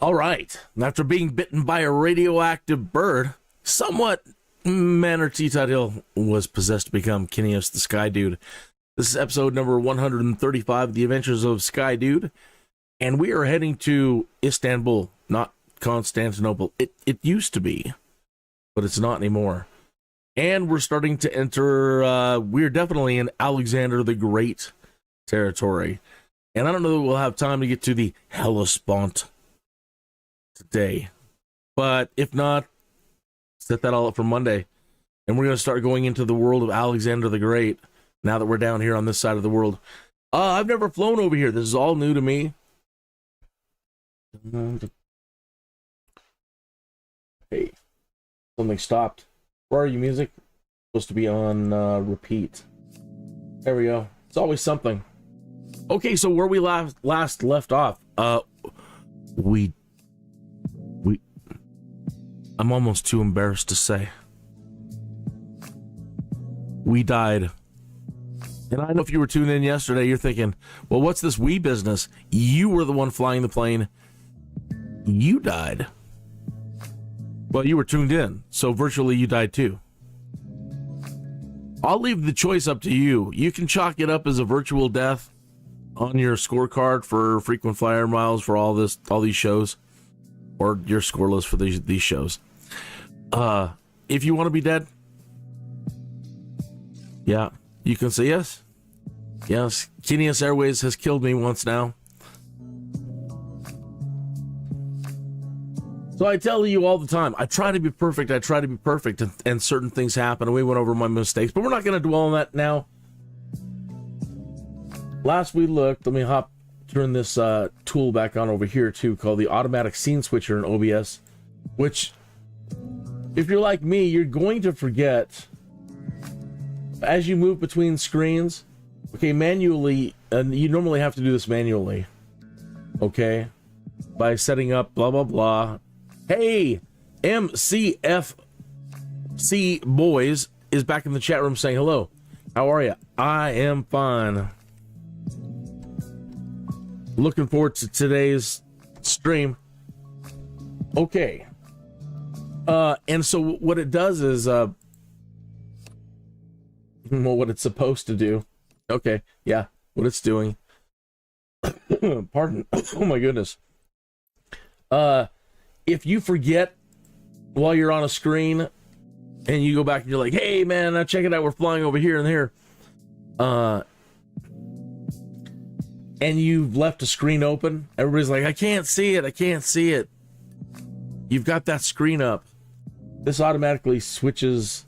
All right. After being bitten by a radioactive bird, somewhat Manor T. Tuthill was possessed to become Kinneas the Skydude. This is episode number 135 of The Adventures of Skydude, and we are heading to Istanbul, not Constantinople. It used to be, but it's not anymore. And we're starting to enter, we're definitely in Alexander the Great territory. And I don't know that we'll have time to get to the Hellespont today. But if not, set that all up for Monday. And we're going to start going into the world of Alexander the Great now that we're down here on this side of the world. I've never flown over here. This is all new to me. Hey, something stopped. Where are you, music? Supposed to be on repeat. There we go. It's always something. Okay, so where we last left off, I'm almost too embarrassed to say. We died. And I know if you were tuned in yesterday, you're thinking, well, what's this we business? You were the one flying the plane. You died. Well, you were tuned in, so virtually you died too. I'll leave the choice up to you. You can chalk it up as a virtual death on your scorecard for frequent flyer miles for all these shows, or you're scoreless for these shows. If you want to be dead, yeah, you can say yes. Yes, Kinneas Airways has killed me once now. So I tell you all the time, I try to be perfect, and certain things happen, and we went over my mistakes, but we're not going to dwell on that now. Last we looked, let me turn this tool back on over here too, called the automatic scene switcher in OBS, which, if you're like me, you're going to forget as you move between screens. Okay, manually, and you normally have to do this manually, okay, by setting up blah blah blah. Hey, MCFC Boys is back in the chat room saying hello. How are you? I am fine. Looking forward to today's stream. Okay. And so what it does is, well, what it's supposed to do. Okay, yeah, what it's doing. Pardon. Oh my goodness. If you forget while you're on a screen and you go back and you're like, hey man, check it out, we're flying over here and here. And you've left a screen open, everybody's like, I can't see it. You've got that screen up. This automatically switches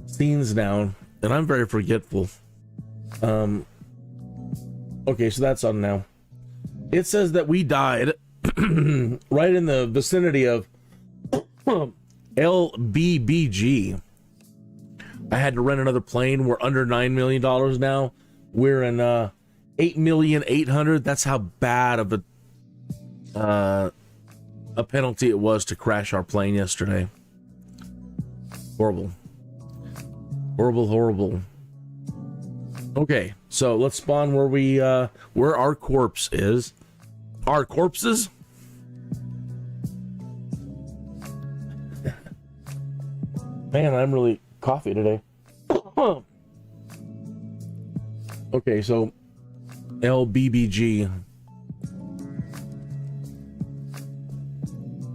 scenes down, and I'm very forgetful. Okay, so that's on now. It says that we died right in the vicinity of LBBG. I had to rent another plane. We're under $9 million now. We're in $8,800,000. That's how bad of a penalty it was to crash our plane yesterday. Horrible. Horrible. Okay, so let's spawn where our corpse is. Our corpses? Man, I'm really coffee today. Okay, so LBBG.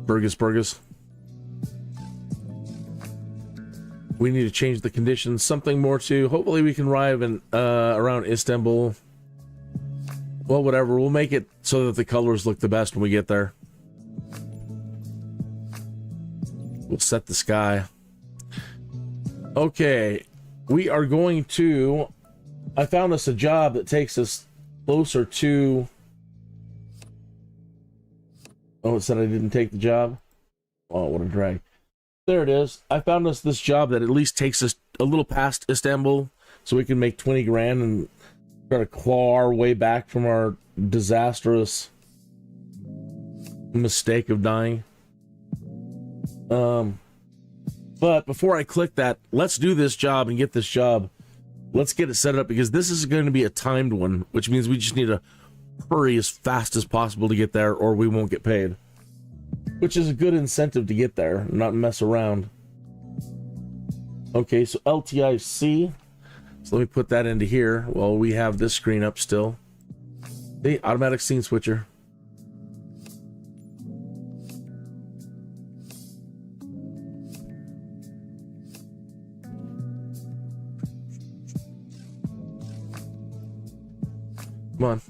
Burgess. We need to change the conditions. Something more to. Hopefully we can arrive in around Istanbul. Well, whatever. We'll make it so that the colors look the best when we get there. We'll set the sky. Okay. We are going to. I found us a job that takes us closer to. Oh, it said I didn't take the job. Oh, what a drag. There it is. I found us this job that at least takes us a little past Istanbul, so we can make 20 grand and try to claw our way back from our disastrous mistake of dying. But before I click that, let's do this job and get this job. Let's get it set up, because this is going to be a timed one, which means we just need to hurry as fast as possible to get there, or we won't get paid. Which is a good incentive to get there, not mess around. Okay, so LTIC. So let me put that into here while we have this screen up still. The automatic scene switcher. Come on.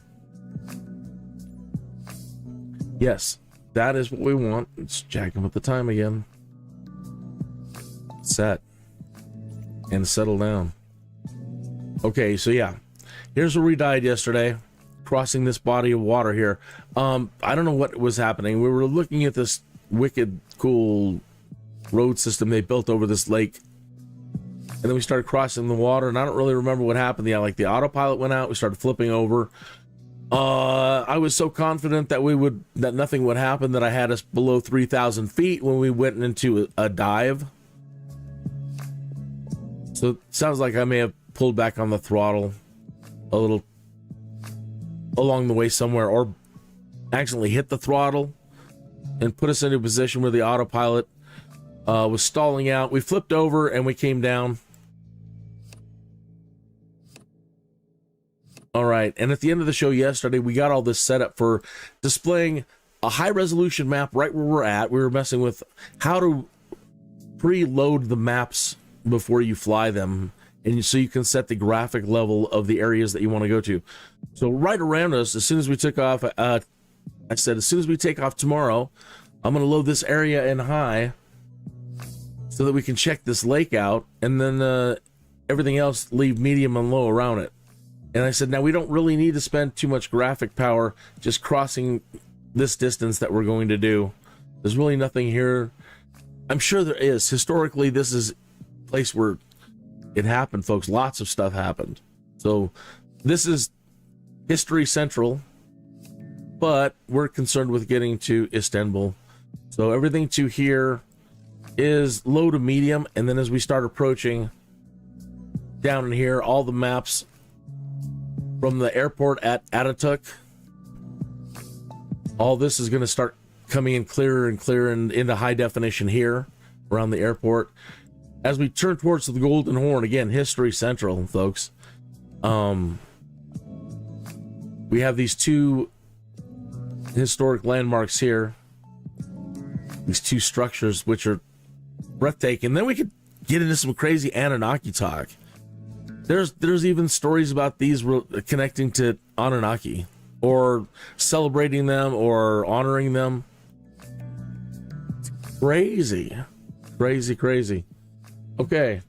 Yes, that is what we want. Let's jack him with the time again. Set. And settle down. Okay, so yeah. Here's where we died yesterday. Crossing this body of water here. I don't know what was happening. We were looking at this wicked cool road system they built over this lake. And then we started crossing the water, and I don't really remember what happened. Yeah, like the autopilot went out, we started flipping over. I was so confident that nothing would happen that I had us below 3,000 feet when we went into a dive. So it sounds like I may have pulled back on the throttle a little along the way somewhere, or accidentally hit the throttle and put us into a position where the autopilot was stalling out. We flipped over and we came down. All right, and at the end of the show yesterday, we got all this set up for displaying a high-resolution map right where we're at. We were messing with how to preload the maps before you fly them, and so you can set the graphic level of the areas that you want to go to. So right around us, as soon as we took off, I said, as soon as we take off tomorrow, I'm going to load this area in high so that we can check this lake out, and then everything else leave medium and low around it. And I said, now we don't really need to spend too much graphic power just crossing this distance that we're going to do. There's really nothing here. I'm sure there is. Historically, this is a place where it happened, folks. Lots of stuff happened. So this is History Central, but we're concerned with getting to Istanbul. So everything to here is low to medium. And then as we start approaching down in here, all the maps from the airport at Atatürk, all this is going to start coming in clearer and clearer and into high definition here around the airport. As we turn towards the Golden Horn, again, History Central, folks. We have these two historic landmarks here. These two structures, which are breathtaking. Then we could get into some crazy Anunnaki talk. There's even stories about these connecting to Anunnaki, or celebrating them, or honoring them. It's crazy. Crazy. Okay.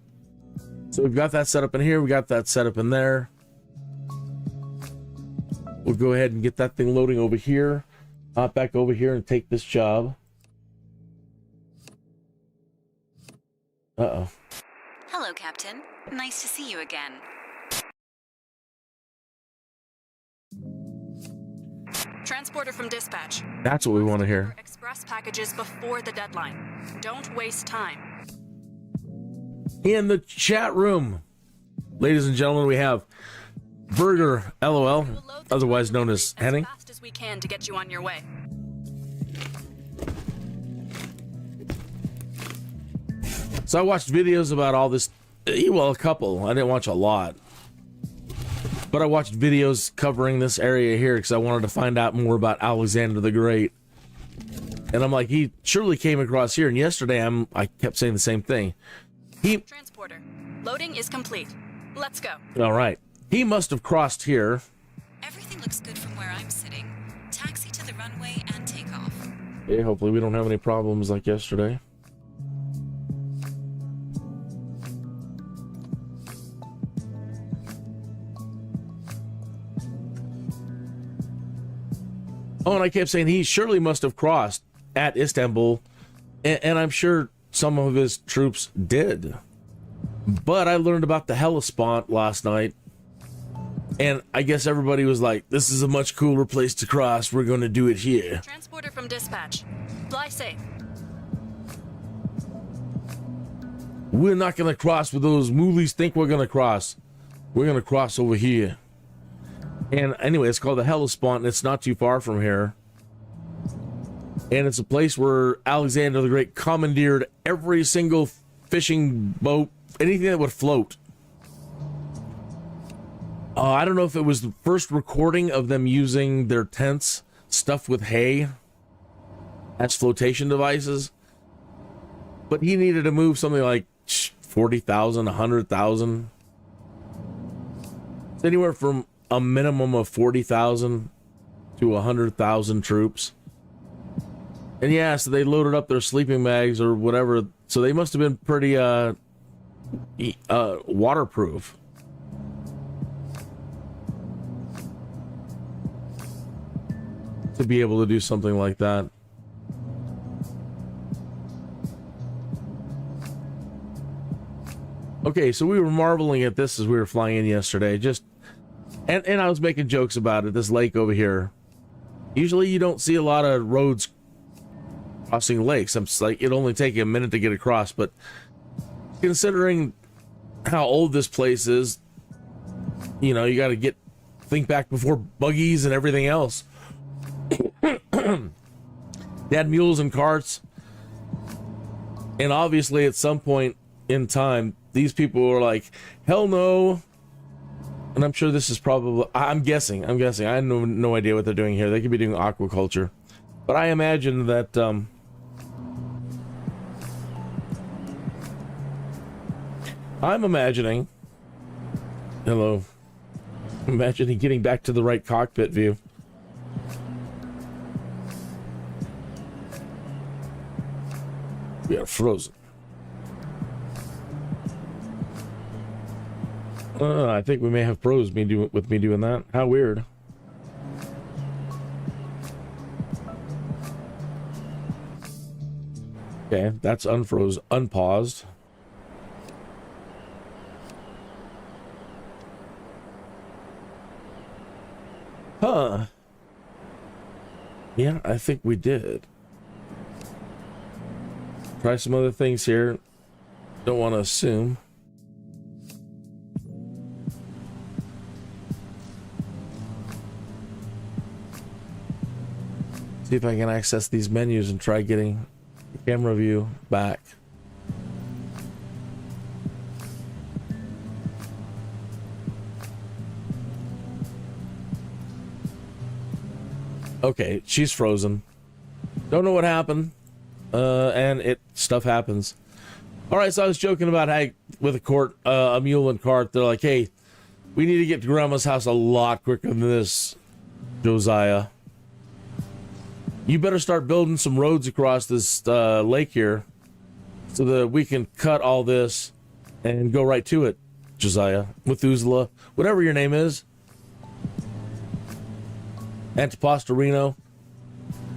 So we've got that set up in here. We got that set up in there. We'll go ahead and get that thing loading over here. Hop back over here and take this job. Uh-oh. Hello, Captain. Nice to see you again. Transporter from dispatch. That's what we want to hear. Express packages before the deadline. Don't waste time. In the chat room, ladies and gentlemen, we have Burger LOL, otherwise known as Henning. As fast as we can to get you on your way. So I watched videos about all this. Well, a couple. I didn't watch a lot, but I watched videos covering this area here because I wanted to find out more about Alexander the Great. And I'm like, he surely came across here. And yesterday, I kept saying the same thing. Transporter. Loading is complete. Let's go. All right. He must have crossed here. Everything looks good from where I'm sitting. Taxi to the runway and take off. Okay, hopefully we don't have any problems like yesterday. Oh, and I kept saying he surely must have crossed at Istanbul, and I'm sure some of his troops did. But I learned about the Hellespont last night, and I guess everybody was like, this is a much cooler place to cross. We're going to do it here. Transporter from dispatch. Fly safe. We're not going to cross where those moolies think we're going to cross. We're going to cross over here. And anyway, it's called the Hellespont, and it's not too far from here. And it's a place where Alexander the Great commandeered every single fishing boat, anything that would float. I don't know if it was the first recording of them using their tents stuffed with hay as flotation devices. But he needed to move something like 40,000, 100,000. It's anywhere from a minimum of 40,000 to 100,000 troops. And yeah, so they loaded up their sleeping bags or whatever. So they must have been pretty waterproof. To be able to do something like that. Okay, so we were marveling at this as we were flying in yesterday. And I was making jokes about it, this lake over here. Usually you don't see a lot of roads crossing lakes. I'm just like, it'll only take you a minute to get across, but considering how old this place is, you know, you got to think back before buggies and everything else. They had mules and carts, and obviously at some point in time these people were like, hell no. And I'm sure this is probably, I'm guessing I have no idea what they're doing here. They could be doing aquaculture, but I imagine that I'm imagining getting back to the right cockpit view. We are frozen. I think we may have pros with me doing that. How weird. Okay, that's unpaused. Huh. Yeah, I think we did. Try some other things here. Don't want to assume. See if I can access these menus and try getting the camera view back. Okay, she's frozen. Don't know what happened. And stuff happens. All right, so I was joking about how with a mule and cart, they're like, hey, we need to get to Grandma's house a lot quicker than this, Josiah. You better start building some roads across this lake here so that we can cut all this and go right to it, Josiah. Methuselah, whatever your name is. Antiposterino.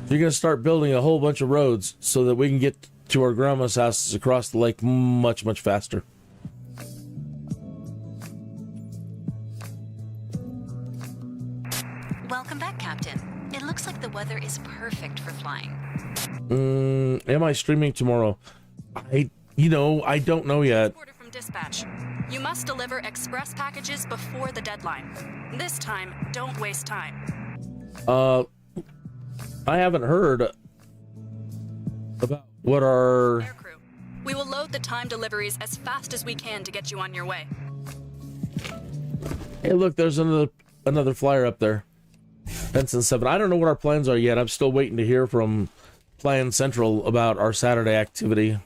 You're going to start building a whole bunch of roads so that we can get to our grandma's houses across the lake much, much faster. Welcome back, Captain. It looks like the weather is perfect for flying. Am I streaming tomorrow? I don't know yet. Order from dispatch. You must deliver express packages before the deadline. This time, don't waste time. I haven't heard about what our Aircrew. We will load the time deliveries as fast as we can to get you on your way. Hey, look, there's another flyer up there. Benson 7. I don't know what our plans are yet. I'm still waiting to hear from Plan Central about our Saturday activity.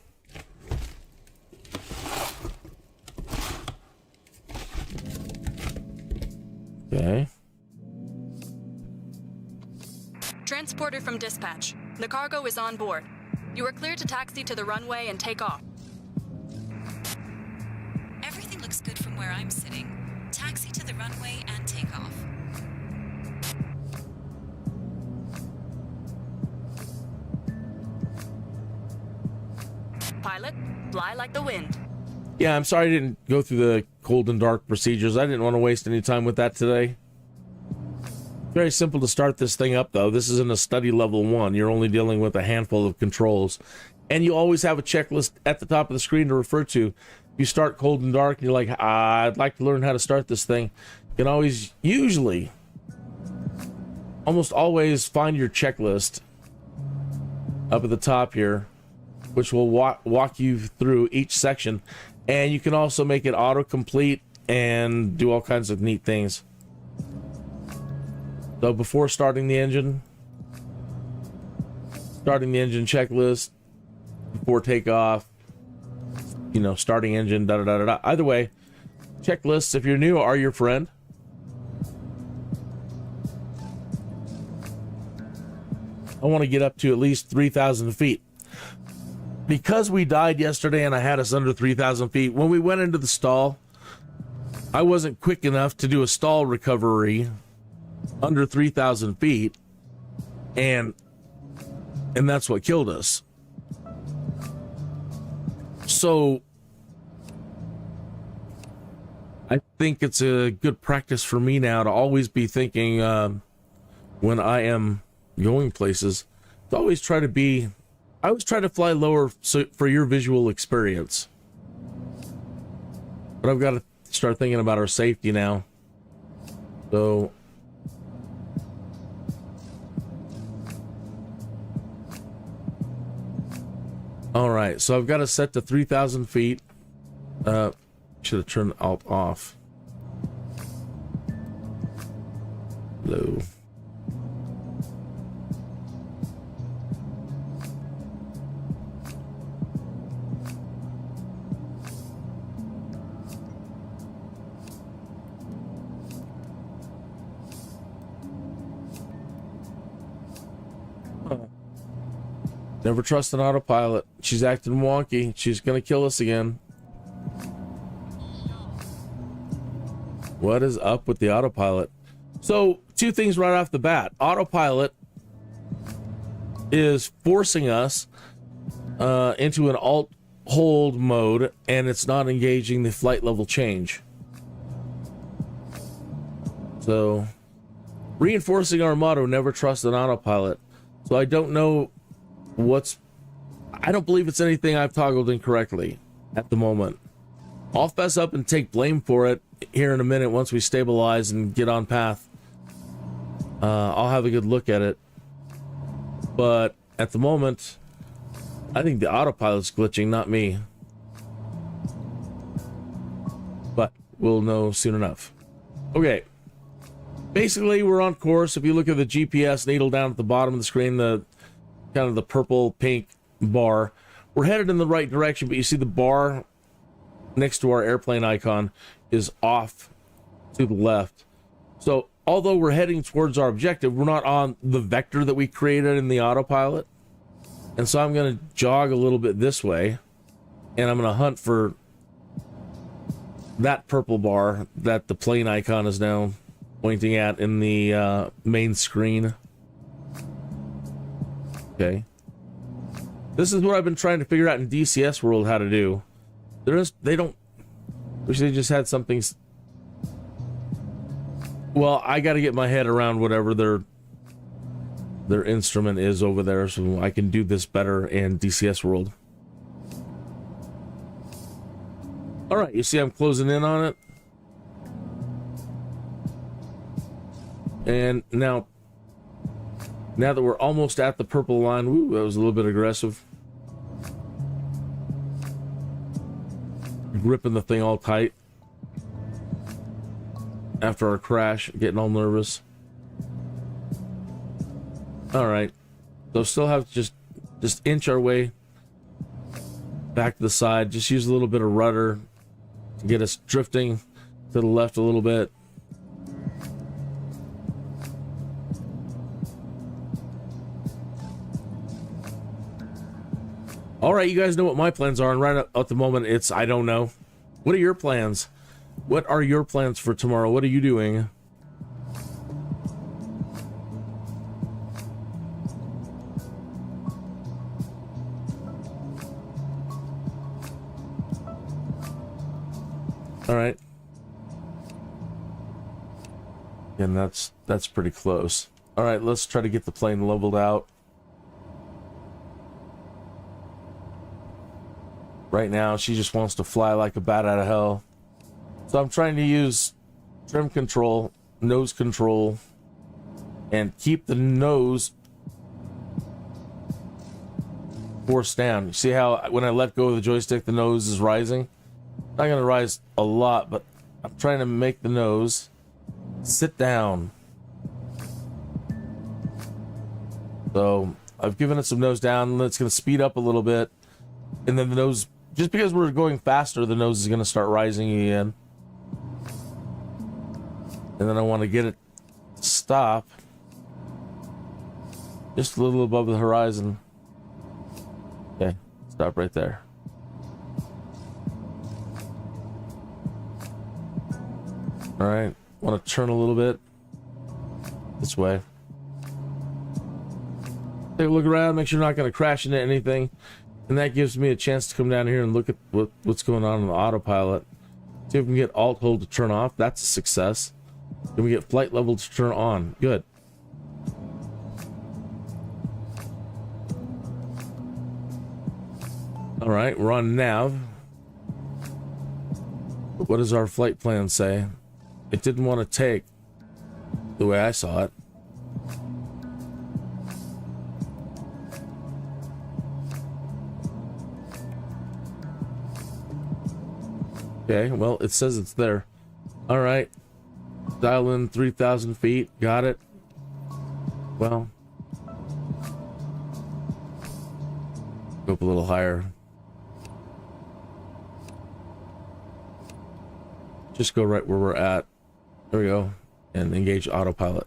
Okay. Transporter from dispatch. The cargo is on board. You are cleared to taxi to the runway and take off. Everything looks good from where I'm sitting. Taxi to the runway and take off. Pilot, fly like the wind. Yeah, I'm sorry I didn't go through the cold and dark procedures. I didn't want to waste any time with that today. Very simple to start this thing up, though. This isn't a study level 1. You're only dealing with a handful of controls. And you always have a checklist at the top of the screen to refer to. You start cold and dark, and you're like, I'd like to learn how to start this thing. You can always, usually, almost always find your checklist up at the top here, which will walk you through each section. And you can also make it autocomplete and do all kinds of neat things. So before starting the engine checklist, before takeoff, starting engine, da-da-da-da-da. Either way, checklists, if you're new, are your friend. I want to get up to at least 3,000 feet. Because we died yesterday and I had us under 3,000 feet, when we went into the stall, I wasn't quick enough to do a stall recovery under 3,000 feet, and that's what killed us. So I think it's a good practice for me now to always be thinking when I am going places, to always try to fly lower for your visual experience. But I've got to start thinking about our safety now. So all right, so I've got it set to 3,000 feet. Should have turned Alt off. Low. Never trust an autopilot. She's acting wonky. She's gonna kill us again. What is up with the autopilot? So, two things right off the bat. Autopilot is forcing us into an alt hold mode, and it's not engaging the flight level change. So, reinforcing our motto, never trust an autopilot. So I don't know I don't believe it's anything I've toggled incorrectly at the moment. I'll fess up and take blame for it here in a minute once we stabilize and get on path. I'll have a good look at it. But at the moment, I think the autopilot's glitching, not me. But we'll know soon enough. Okay. Basically, we're on course. If you look at the GPS needle down at the bottom of the screen, the kind of the purple pink bar, we're headed in the right direction, but you see the bar next to our airplane icon is off to the left. So although we're heading towards our objective, we're not on the vector that we created in the autopilot. And so I'm going to jog a little bit this way, and I'm going to hunt for that purple bar that the plane icon is now pointing at in the main screen. Okay. This is what I've been trying to figure out in DCS World how to do. They don't... Wish they just had something... Well, I got to get my head around whatever their instrument is over there so I can do this better in DCS World. Alright, you see I'm closing in on it. And now that we're almost at the purple line, woo, that was a little bit aggressive. Gripping the thing all tight after our crash, getting all nervous. All right, so still have to just inch our way back to the side. Just use a little bit of rudder to get us drifting to the left a little bit. All right, you guys know what my plans are, and right at the moment, it's I don't know. What are your plans? What are your plans for tomorrow? What are you doing? All right. And that's pretty close. All right, let's try to get the plane leveled out. Right now, she just wants to fly like a bat out of hell. So I'm trying to use trim control, nose control, and keep the nose forced down. You see how when I let go of the joystick, the nose is rising? Not going to rise a lot, but I'm trying to make the nose sit down. So I've given it some nose down. It's going to speed up a little bit. And then the nose, just because we're going faster, the nose is going to start rising again. And then I want to get it to stop just a little above the horizon. Okay, stop right there. All right, want to turn a little bit this way. Take a look around, make sure you're not going to crash into anything. And that gives me a chance to come down here and look at what's going on in the autopilot. See if we can get alt hold to turn off. That's a success. Then we get flight level to turn on. Good. All right, we're on nav. What does our flight plan say? It didn't want to take the way I saw it. Okay, well, it says it's there. All right. Dial in 3,000 feet. Got it. Well, go up a little higher. Just go right where we're at. There we go. And engage autopilot.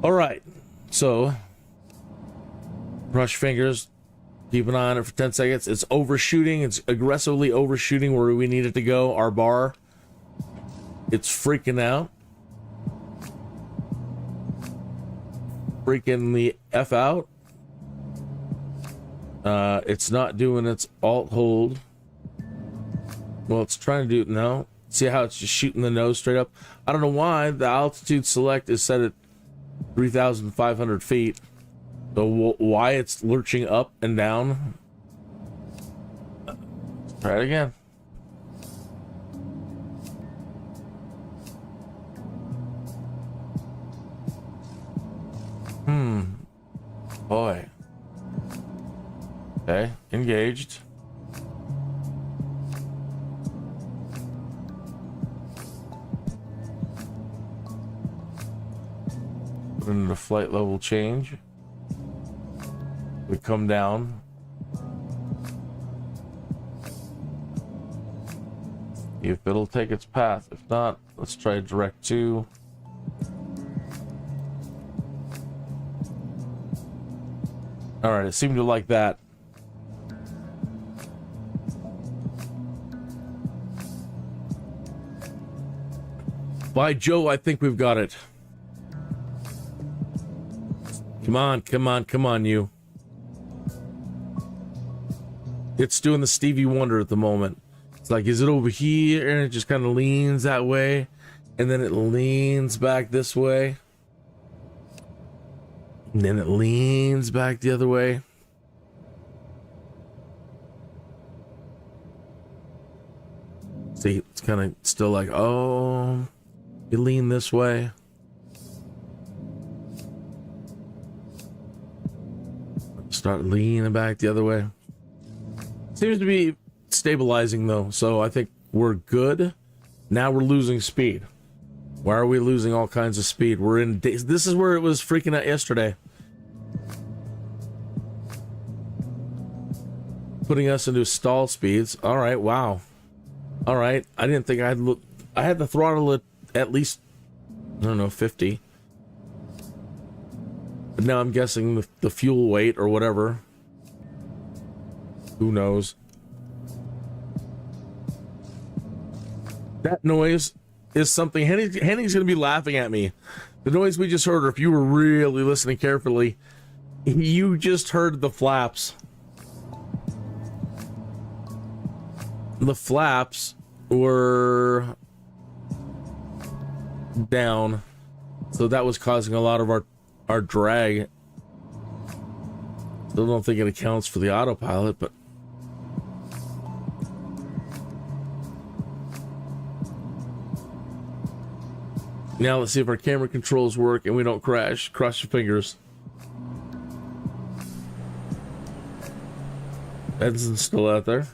All right. So, brush fingers. Keep an eye on it for 10 seconds. It's overshooting. It's aggressively overshooting where we need it to go. Our bar. It's freaking out. Freaking the F out. It's not doing its alt hold. Well, it's trying to do no. See how it's just shooting the nose straight up? I don't know why. The altitude select is set at 3,500 feet. So why it's lurching up and down? Let's try it again. Boy. Okay, engaged. Put in the flight level change. We come down. If it'll take its path. If not, let's try direct 2. All right, it seemed to like that. By Joe, I think we've got it. Come on, come on, come on, you. It's doing the Stevie Wonder at the moment. It's like, is it over here? And it just kind of leans that way. And then it leans back this way. And then it leans back the other way. See, it's kind of still like, oh, you lean this way. Start leaning back the other way. Seems to be stabilizing though, so I think we're good. Now we're losing speed. Why are we losing all kinds of speed? We're in days. This is where it was freaking out yesterday. Putting us into stall speeds. All right, wow. All right, I didn't think I'd look. I had the throttle at least, I don't know, 50. But now I'm guessing the fuel weight or whatever. Who knows? That noise is something. Henny's going to be laughing at me. The noise we just heard, or if you were really listening carefully, you just heard the flaps. The flaps were down, so that was causing a lot of our drag. Still don't think it accounts for the autopilot, but Now let's see if our camera controls work and we don't crash. Cross your fingers. Edson's still out there.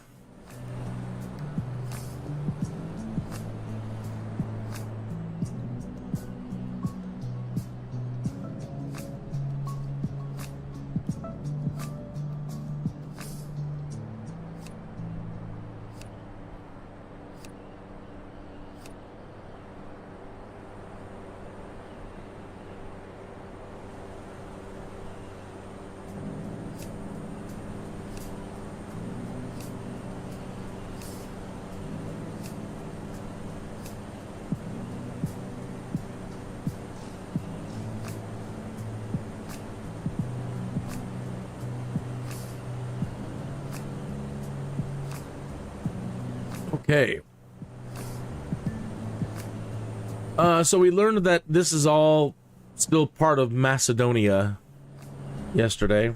Okay. So we learned that this is all still part of Macedonia yesterday.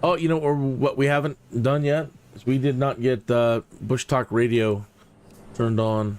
Oh, you know, or what we haven't done yet is we did not get BUSHTALK Radio turned on.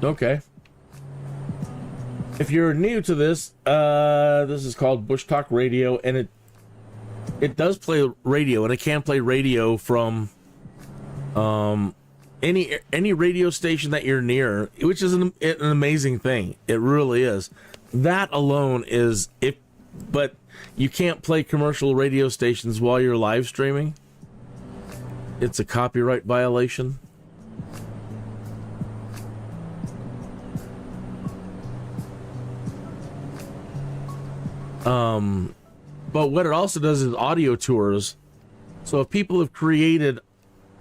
Okay. If you're new to this, this is called BUSHTALK Radio, and it does play radio, and it can play radio from any radio station that you're near, which is an amazing thing. It really is. That alone is but you can't play commercial radio stations while you're live streaming. It's a copyright violation. But what it also does is audio tours. So if people have created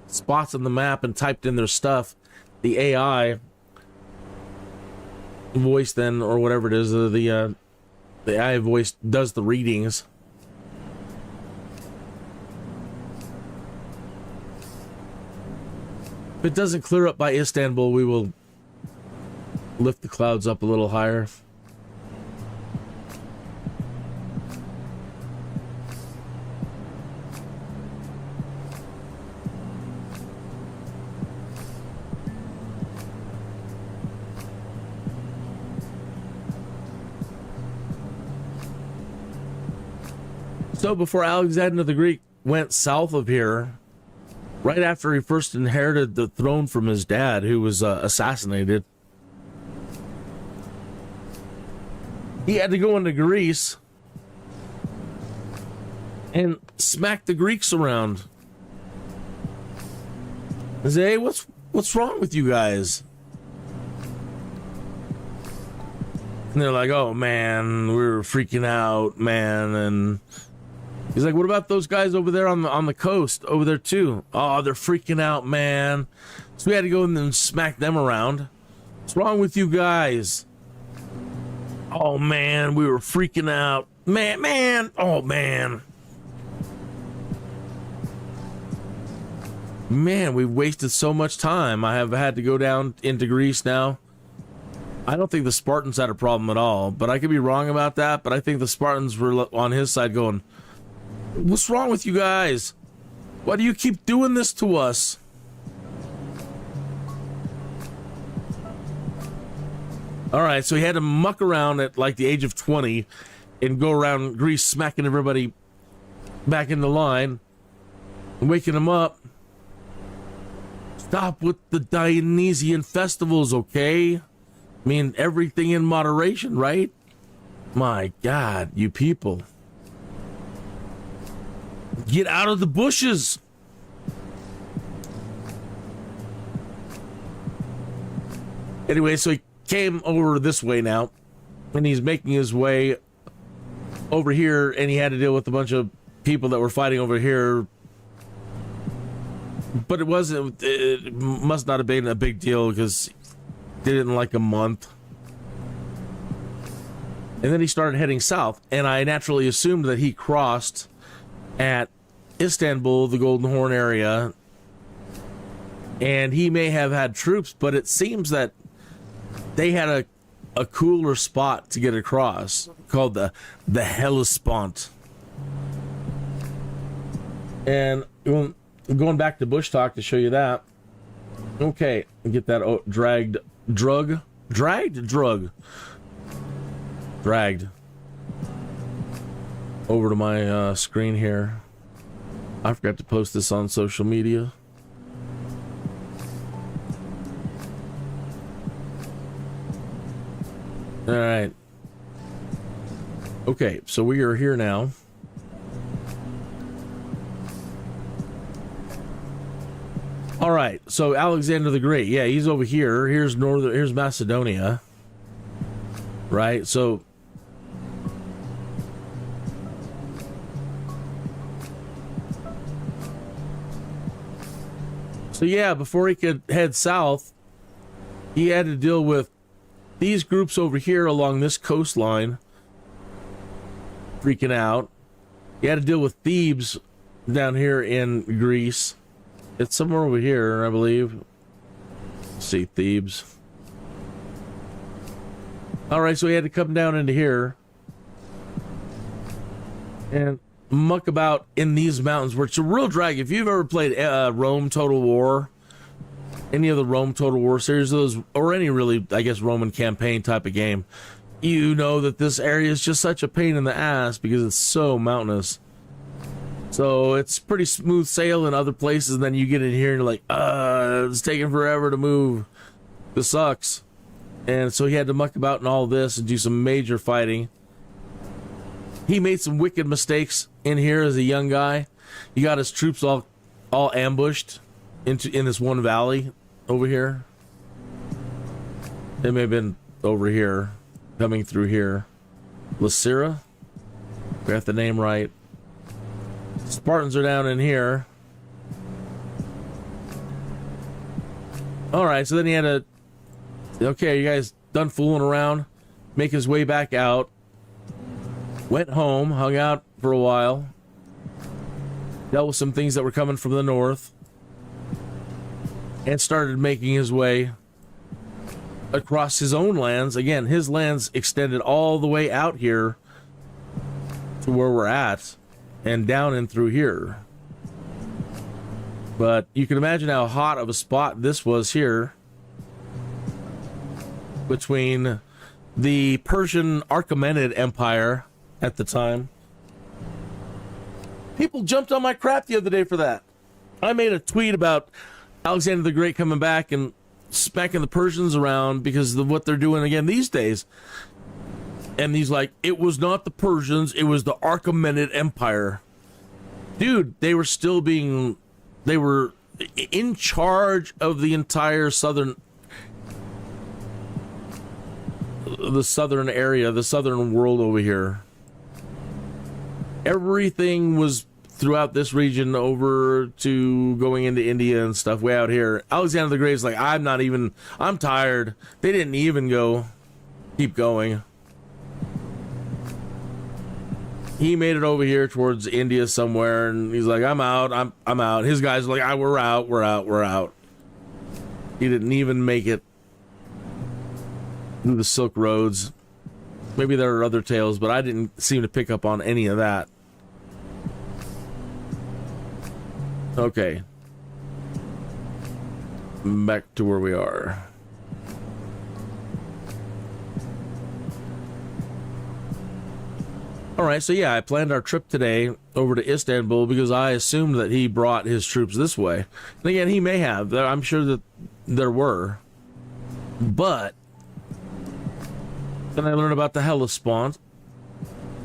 spots on the map and typed in their stuff, the AI voice then, or whatever it is, the AI voice does the readings. If it doesn't clear up by Istanbul, we will lift the clouds up a little higher. So before Alexander the Greek went south of here, right after he first inherited the throne from his dad, who was assassinated, he had to go into Greece and smack the Greeks around and say, hey, what's wrong with you guys? And they're like, oh man, we were freaking out, man. And he's like, what about those guys over there on the coast over there too? Oh, they're freaking out, man. So we had to go in and smack them around. What's wrong with you guys? Oh man, we were freaking out. Man, oh man. Man, we've wasted so much time. I have had to go down into Greece now. I don't think the Spartans had a problem at all, but I could be wrong about that. But I think the Spartans were on his side going, what's wrong with you guys? Why do you keep doing this to us? All right, so he had to muck around at like the age of 20 and go around Greece smacking everybody back into line and waking them up. Stop with the Dionysian festivals, okay? I mean, everything in moderation, right? My God, you people. Get out of the bushes. Anyway, so he came over this way now, and he's making his way over here, and he had to deal with a bunch of people that were fighting over here. But it must not have been a big deal because did it in like a month. And then he started heading south, and I naturally assumed that he crossed at Istanbul, the Golden Horn area, and he may have had troops, but it seems that they had a cooler spot to get across called the Hellespont. And going back to Bush Talk to show you that. Okay, get that dragged over to my screen here. I forgot to post this on social media. All right. Okay, so we are here now. All right, so Alexander the Great, yeah, he's over here. Here's Macedonia, right? So yeah, before he could head south, he had to deal with these groups over here along this coastline, freaking out. He had to deal with Thebes down here in Greece. It's somewhere over here, I believe. Let's see, Thebes. All right, so he had to come down into here and muck about in these mountains, where it's a real drag. If you've ever played Rome Total War, any of the Rome Total War series, those, or any really, I guess, Roman campaign type of game, you know that this area is just such a pain in the ass because it's so mountainous. So it's pretty smooth sail in other places, and then you get in here and you're like, it's taking forever to move. This sucks. And so he had to muck about in all this and do some major fighting. He made some wicked mistakes in here as a young guy. He got his troops all ambushed in this one valley over here. They may have been over here, coming through here. Lysira? Got the name right. Spartans are down in here. Alright, so then he had to... Okay, you guys done fooling around. Make his way back out. Went home, hung out for a while. Dealt with some things that were coming from the north. And started making his way across his own lands. Again, his lands extended all the way out here to where we're at. And down and through here. But you can imagine how hot of a spot this was here. Between the Persian Achaemenid Empire at the time. People jumped on my crap the other day for that. I made a tweet about Alexander the Great coming back and smacking the Persians around because of what they're doing again these days. And he's like, it was not the Persians, it was the Achaemenid Empire. Dude, they were in charge of the entire southern area, the southern world over here. Everything was throughout this region over to going into India and stuff way out here. Alexander the Great is like, I'm tired. They didn't even keep going. He made it over here towards India somewhere, and he's like, I'm out. His guys are like, we're out. He didn't even make it through the Silk Roads. Maybe there are other tales, but I didn't seem to pick up on any of that. Okay. Back to where we are. Alright, so yeah, I planned our trip today over to Istanbul because I assumed that he brought his troops this way. And again, he may have. I'm sure that there were. But then I learned about the Hellespont.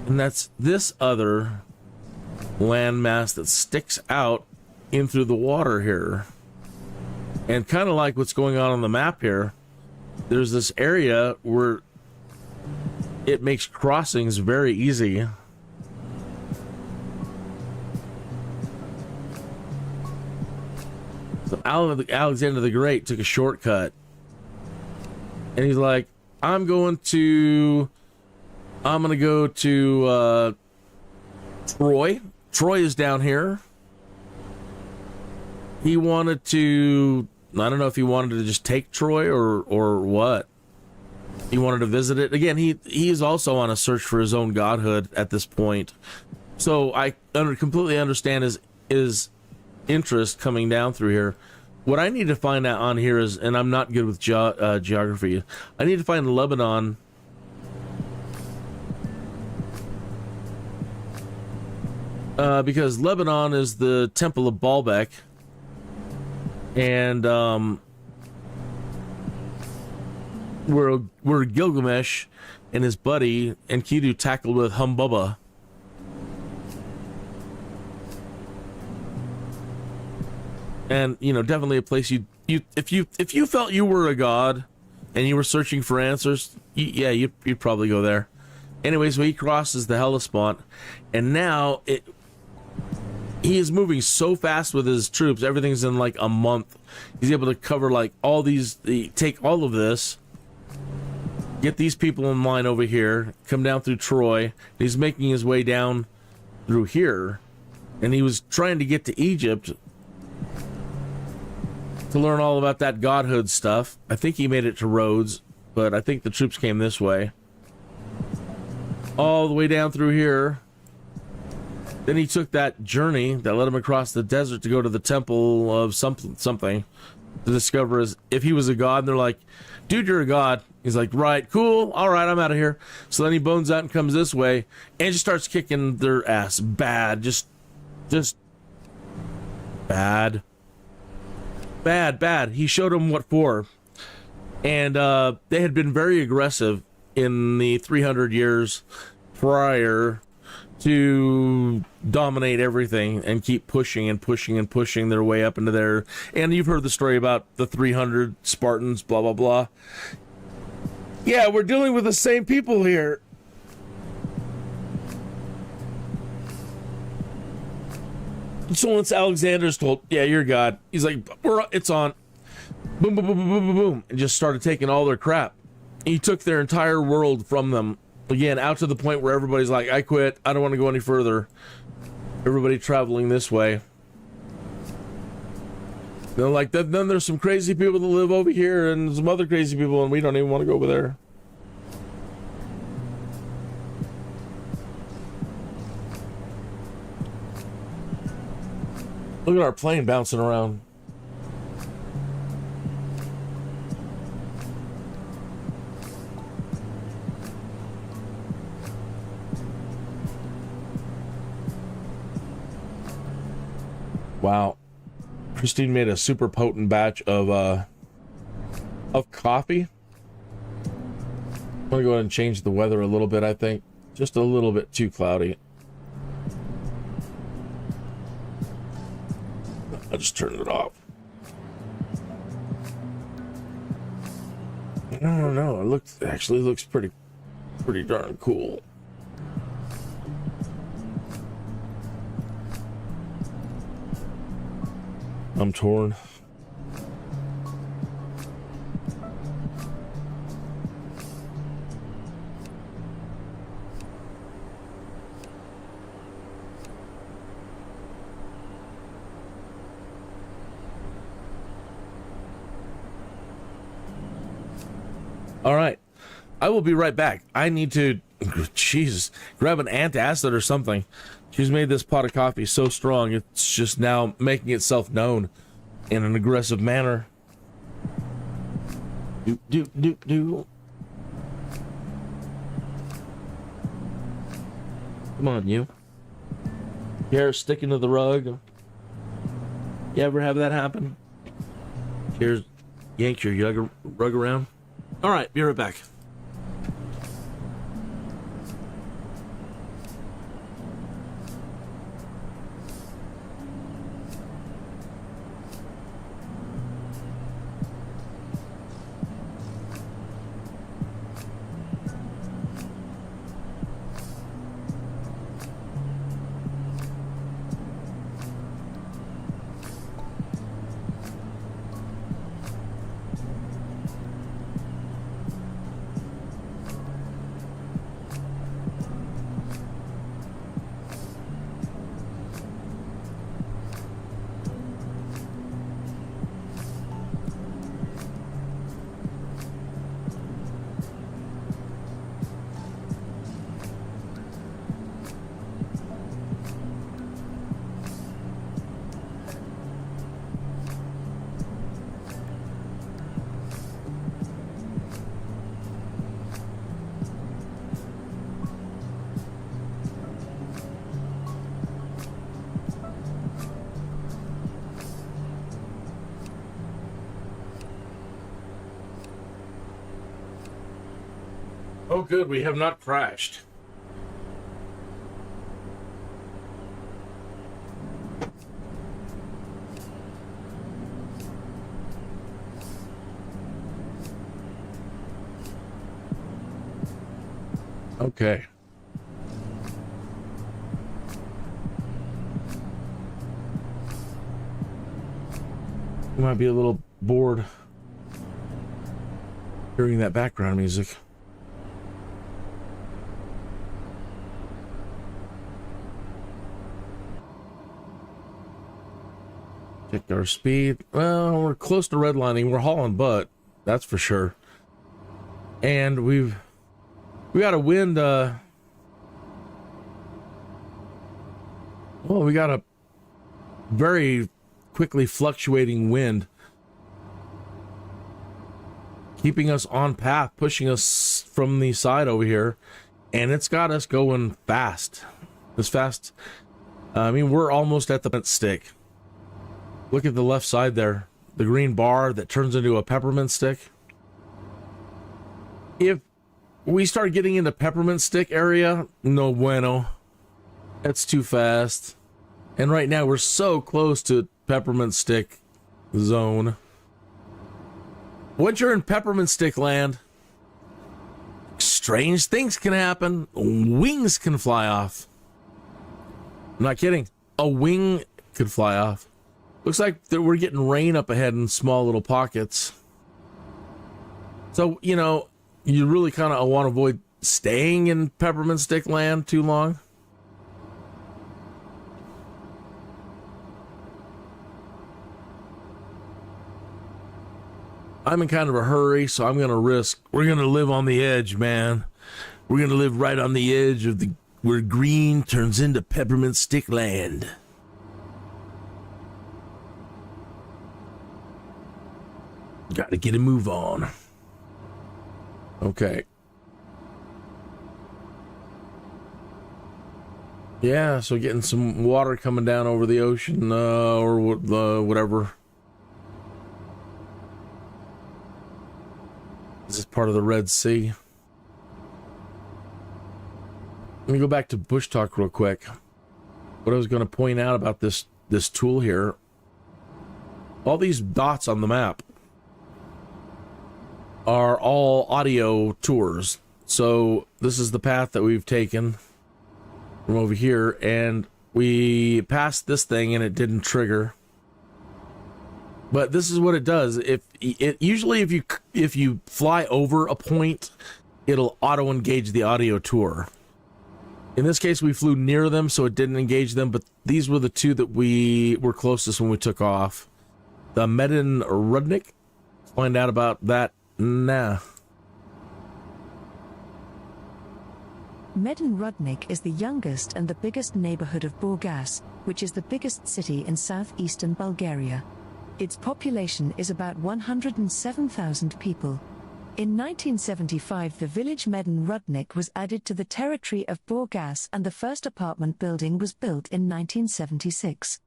And that's this other landmass that sticks out in through the water here. And kind of like what's going on the map here, there's this area where it makes crossings very easy. So Alexander the Great took a shortcut. And he's like, I'm going to I'm going to go to Troy. Troy is down here. He wanted to, I don't know if he wanted to just take Troy or what. He wanted to visit it. Again, he is also on a search for his own godhood at this point. So I completely understand his interest coming down through here. What I need to find out on here is, and I'm not good with geography, I need to find Lebanon. Because Lebanon is the Temple of Baalbek. And where Gilgamesh and his buddy Enkidu tackled with Humbaba. And definitely a place if you felt you were a god and you were searching for answers, you'd probably go there. Anyway, so he crosses the Hellespont, and now he is moving so fast with his troops. Everything's in like a month. He's able to cover like all these, take all of this, get these people in line over here, come down through Troy. He's making his way down through here, and he was trying to get to Egypt to learn all about that godhood stuff. I think he made it to Rhodes, but I think the troops came this way. All the way down through here. Then he took that journey that led him across the desert to go to the temple of something to discover if he was a god. And they're like, dude, you're a god. He's like, right, cool, all right, I'm out of here. So then he bones out and comes this way and just starts kicking their ass bad. Just bad. Bad. He showed them what for. And they had been very aggressive in the 300 years prior to dominate everything and keep pushing their way up into there. And you've heard the story about the 300 Spartans, blah, blah, blah. Yeah, we're dealing with the same people here. So once Alexander's told, yeah, you're God, he's like, it's on. Boom, boom, boom, boom, boom, boom, boom. And just started taking all their crap. He took their entire world from them. Again, out to the point where everybody's like, I quit. I don't want to go any further. Everybody traveling this way. They're like, then there's some crazy people that live over here and some other crazy people, and we don't even want to go over there. Look at our plane bouncing around. Wow. Christine made a super potent batch of coffee. I'm gonna go ahead and change the weather a little bit, I think. Just a little bit too cloudy. I just turned it off. I don't know. It actually looks pretty darn cool. I'm torn. All right. I will be right back. I need to, grab an antacid or something. She's made this pot of coffee so strong, it's just now making itself known in an aggressive manner. Do. Come on, you. Your hair sticking to the rug. You ever have that happen? Here's yank your rug around. All right, be right back. Oh, good. We have not crashed. Okay. You might be a little bored hearing that background music. Check our speed. Well, we're close to redlining. We're hauling butt, that's for sure. And we got a wind. Well, we got a very quickly fluctuating wind, keeping us on path, pushing us from the side over here, and it's got us going fast. As fast. I mean, we're almost at the stick. Look at the left side there, the green bar that turns into a peppermint stick. If we start getting into peppermint stick area, no bueno. That's too fast. And right now we're so close to peppermint stick zone. Once you're in peppermint stick land, strange things can happen. Wings can fly off. I'm not kidding. A wing could fly off. Looks like that we're getting rain up ahead in small little pockets. So, you know, you really kind of want to avoid staying in peppermint stick land too long. I'm in kind of a hurry, so I'm going to risk. We're going to live on the edge, man. We're going to live right on the edge of the where green turns into peppermint stick land. Got to get a move on. Okay. Yeah, so getting some water coming down over the ocean, or whatever. This is part of the Red Sea. Let me go back to Bush Talk real quick. What I was going to point out about this tool here. All these dots on the map are all audio tours. So this is the path that we've taken from over here, and we passed this thing and it didn't trigger. But this is what it does. Usually if you fly over a point, it'll auto engage the audio tour. In this case, we flew near them, so it didn't engage them, but these were the two that we were closest when we took off. The Medin Rudnik. Let's find out about that now. Medin Rudnik is the youngest and the biggest neighborhood of Burgas, which is the biggest city in southeastern Bulgaria. Its population is about 107,000 people. In 1975, the village Medin Rudnik was added to the territory of Burgas, and the first apartment building was built in 1976.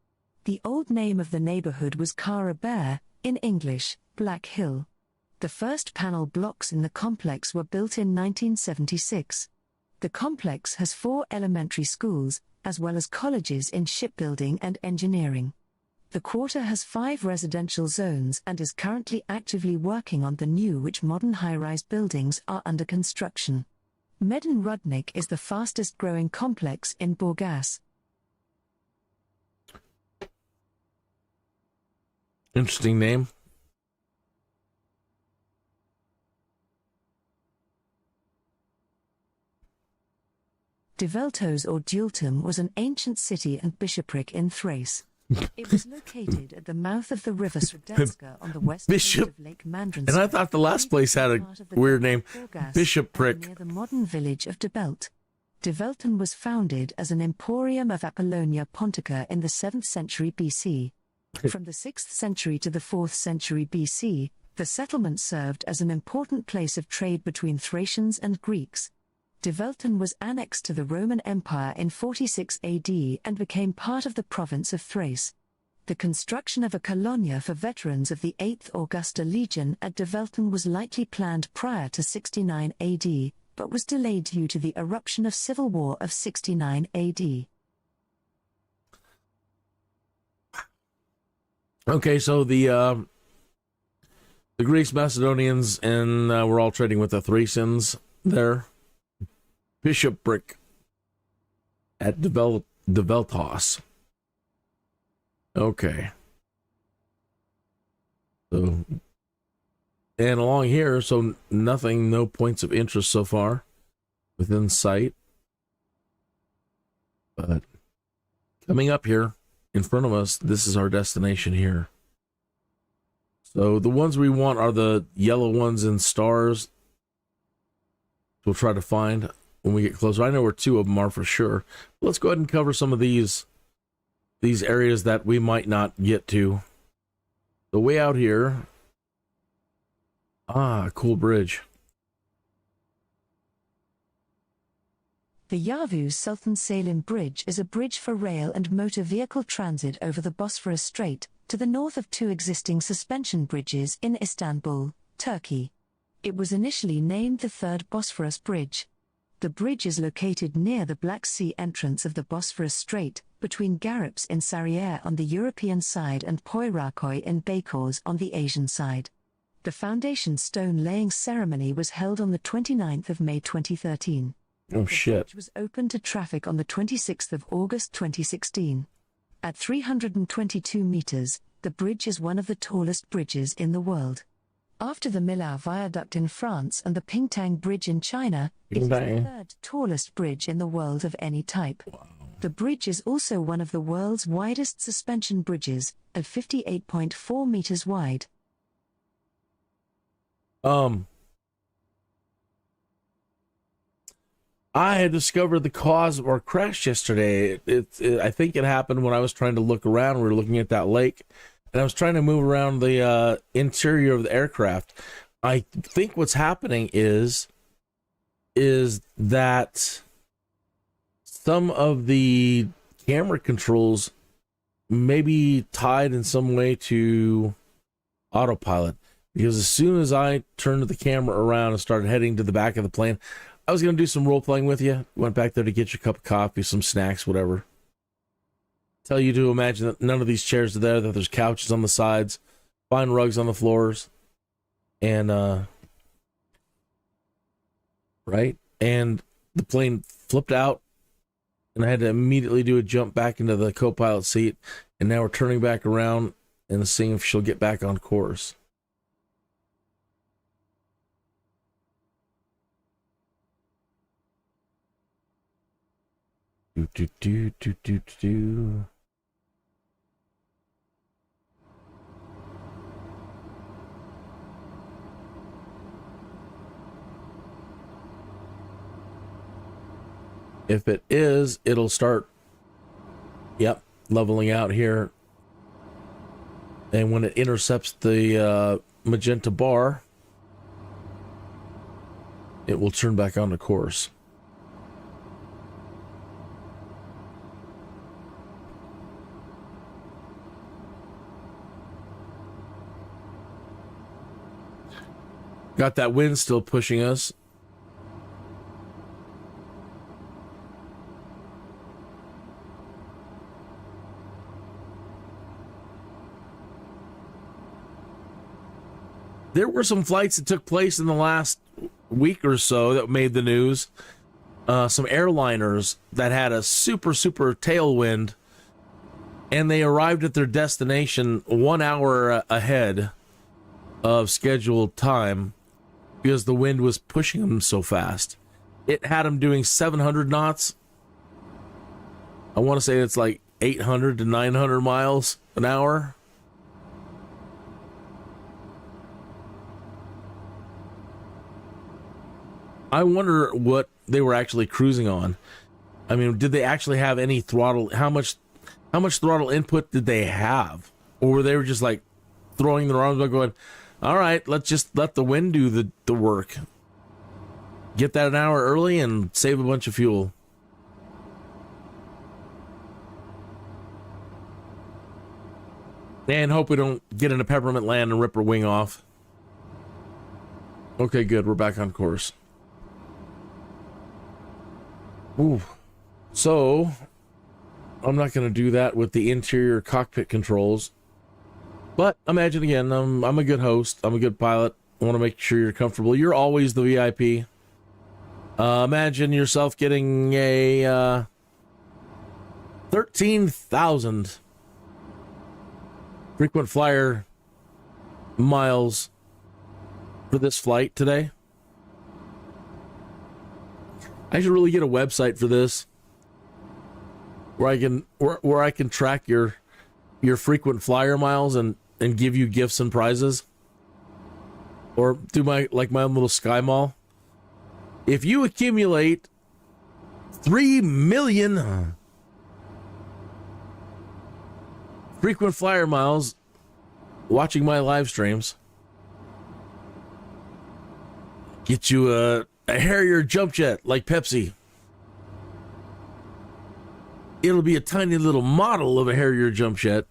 The old name of the neighborhood was Kara Bear, in English, Black Hill. The first panel blocks in the complex were built in 1976. The complex has 4 elementary schools, as well as colleges in shipbuilding and engineering. The quarter has 5 residential zones and is currently actively working on the new, which modern high-rise buildings are under construction. Medin Rudnik is the fastest growing complex in Burgas. Interesting name. Develtos or Dultum was an ancient city and bishopric in Thrace. It was located at the mouth of the river Sredenska on the west coast of Lake Mandrinska. And I thought the last place had a weird name, Bishopric. Near the modern village of Debelt. Develton was founded as an emporium of Apollonia Pontica in the 7th century BC. From the 6th century to the 4th century BC, the settlement served as an important place of trade between Thracians and Greeks. Develton was annexed to the Roman Empire in 46 AD and became part of the province of Thrace. The construction of a colonia for veterans of the 8th Augusta Legion at Develton was likely planned prior to 69 AD, but was delayed due to the eruption of civil war of 69 AD. Okay, so the Greeks, Macedonians, and we're all trading with the Thracians there. Bishopric at Develtos. Okay. So, and along here, so nothing, no points of interest so far within sight. But coming up here in front of us, this is our destination here. So the ones we want are the yellow ones in stars. We'll try to find when we get closer. I know where two of them are for sure. Let's go ahead and cover some of these areas that we might not get to. The way out here. Cool bridge. The Yavuz Sultan Selim Bridge is a bridge for rail and motor vehicle transit over the Bosphorus Strait, to the north of two existing suspension bridges in Istanbul, Turkey. It was initially named the Third Bosphorus Bridge. The bridge is located near the Black Sea entrance of the Bosphorus Strait, between Garips in Sarıyer on the European side and Poyrakoy in Beykoz on the Asian side. The foundation stone laying ceremony was held on the 29th of May 2013. Oh shit. The bridge was opened to traffic on the 26th of August 2016. At 322 meters, the bridge is one of the tallest bridges in the world. After the Millau Viaduct in France and the Pingtang Bridge in China, it is the third tallest bridge in the world of any type. Wow. The bridge is also one of the world's widest suspension bridges, at 58.4 meters wide. I had discovered the cause of our crash yesterday. I think it happened when I was trying to look around. We were looking at that lake, and I was trying to move around the interior of the aircraft. I think what's happening is that some of the camera controls may be tied in some way to autopilot. Because as soon as I turned the camera around and started heading to the back of the plane, I was going to do some role playing with you. Went back there to get your cup of coffee, some snacks, whatever. Tell you to imagine that none of these chairs are there, that there's couches on the sides, fine rugs on the floors, and, right? And the plane flipped out, and I had to immediately do a jump back into the co-pilot seat, and now we're turning back around and seeing if she'll get back on course. Do. If it is, it'll start, leveling out here. And when it intercepts the magenta bar, it will turn back onto course. Got that wind still pushing us. There were some flights that took place in the last week or so that made the news. Some airliners that had a super tailwind, and they arrived at their destination 1 hour ahead of scheduled time because the wind was pushing them so fast. It had them doing 700 knots. I want to say it's like 800 to 900 miles an hour. I wonder what they were actually cruising on. I mean, did they actually have any throttle? How much throttle input did they have? Or were they just like throwing their arms up going, all right, let's just let the wind do the work. Get that an hour early and save a bunch of fuel. And hope we don't get in a peppermint land and rip her wing off. Okay, good. We're back on course. Ooh. So, I'm not going to do that with the interior cockpit controls. But imagine again, I'm a good host. I'm a good pilot. I want to make sure you're comfortable. You're always the VIP. Imagine yourself getting a 13,000 frequent flyer miles for this flight today. I should really get a website for this where I can track your frequent flyer miles and give you gifts and prizes, or do my own little Sky Mall. If you accumulate 3 million frequent flyer miles watching my live streams, get you a Harrier jump jet like Pepsi. It'll be a tiny little model of a Harrier jump jet.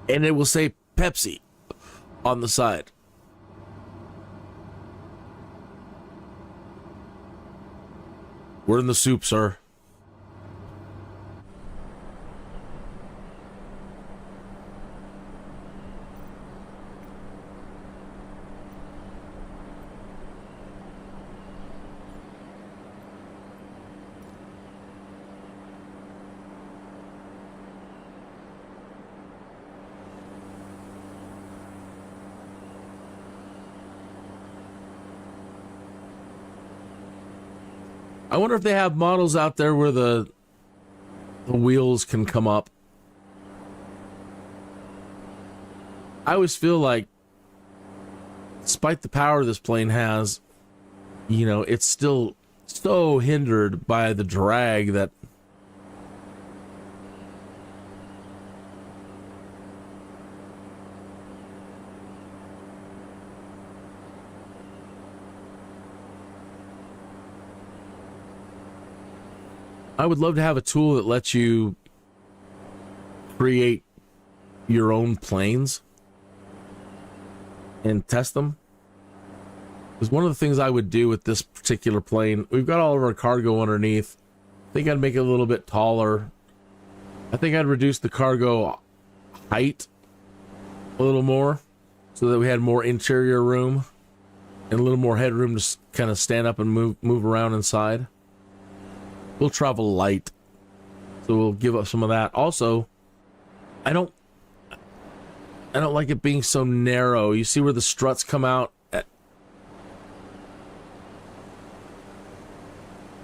And it will say Pepsi on the side. We're in the soup, sir. I wonder if they have models out there where the wheels can come up. I always feel like, despite the power this plane has, it's still so hindered by the drag that I would love to have a tool that lets you create your own planes and test them. Because one of the things I would do with this particular plane, we've got all of our cargo underneath. I think I'd make it a little bit taller. I think I'd reduce the cargo height a little more so that we had more interior room and a little more headroom to kind of stand up and move around inside. We'll travel light, so we'll give up some of that. Also, I don't like it being so narrow. You see where the struts come out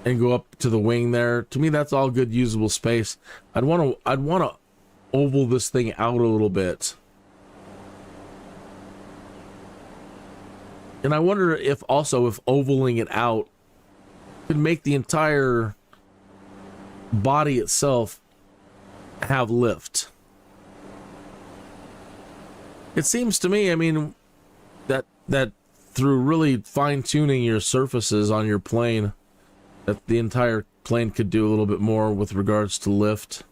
and go up to the wing there. To me, that's all good usable space. I'd want to oval this thing out a little bit. And I wonder if ovaling it out could make the entire body itself have lift. It seems to me, that through really fine-tuning your surfaces on your plane, that the entire plane could do a little bit more with regards to lift.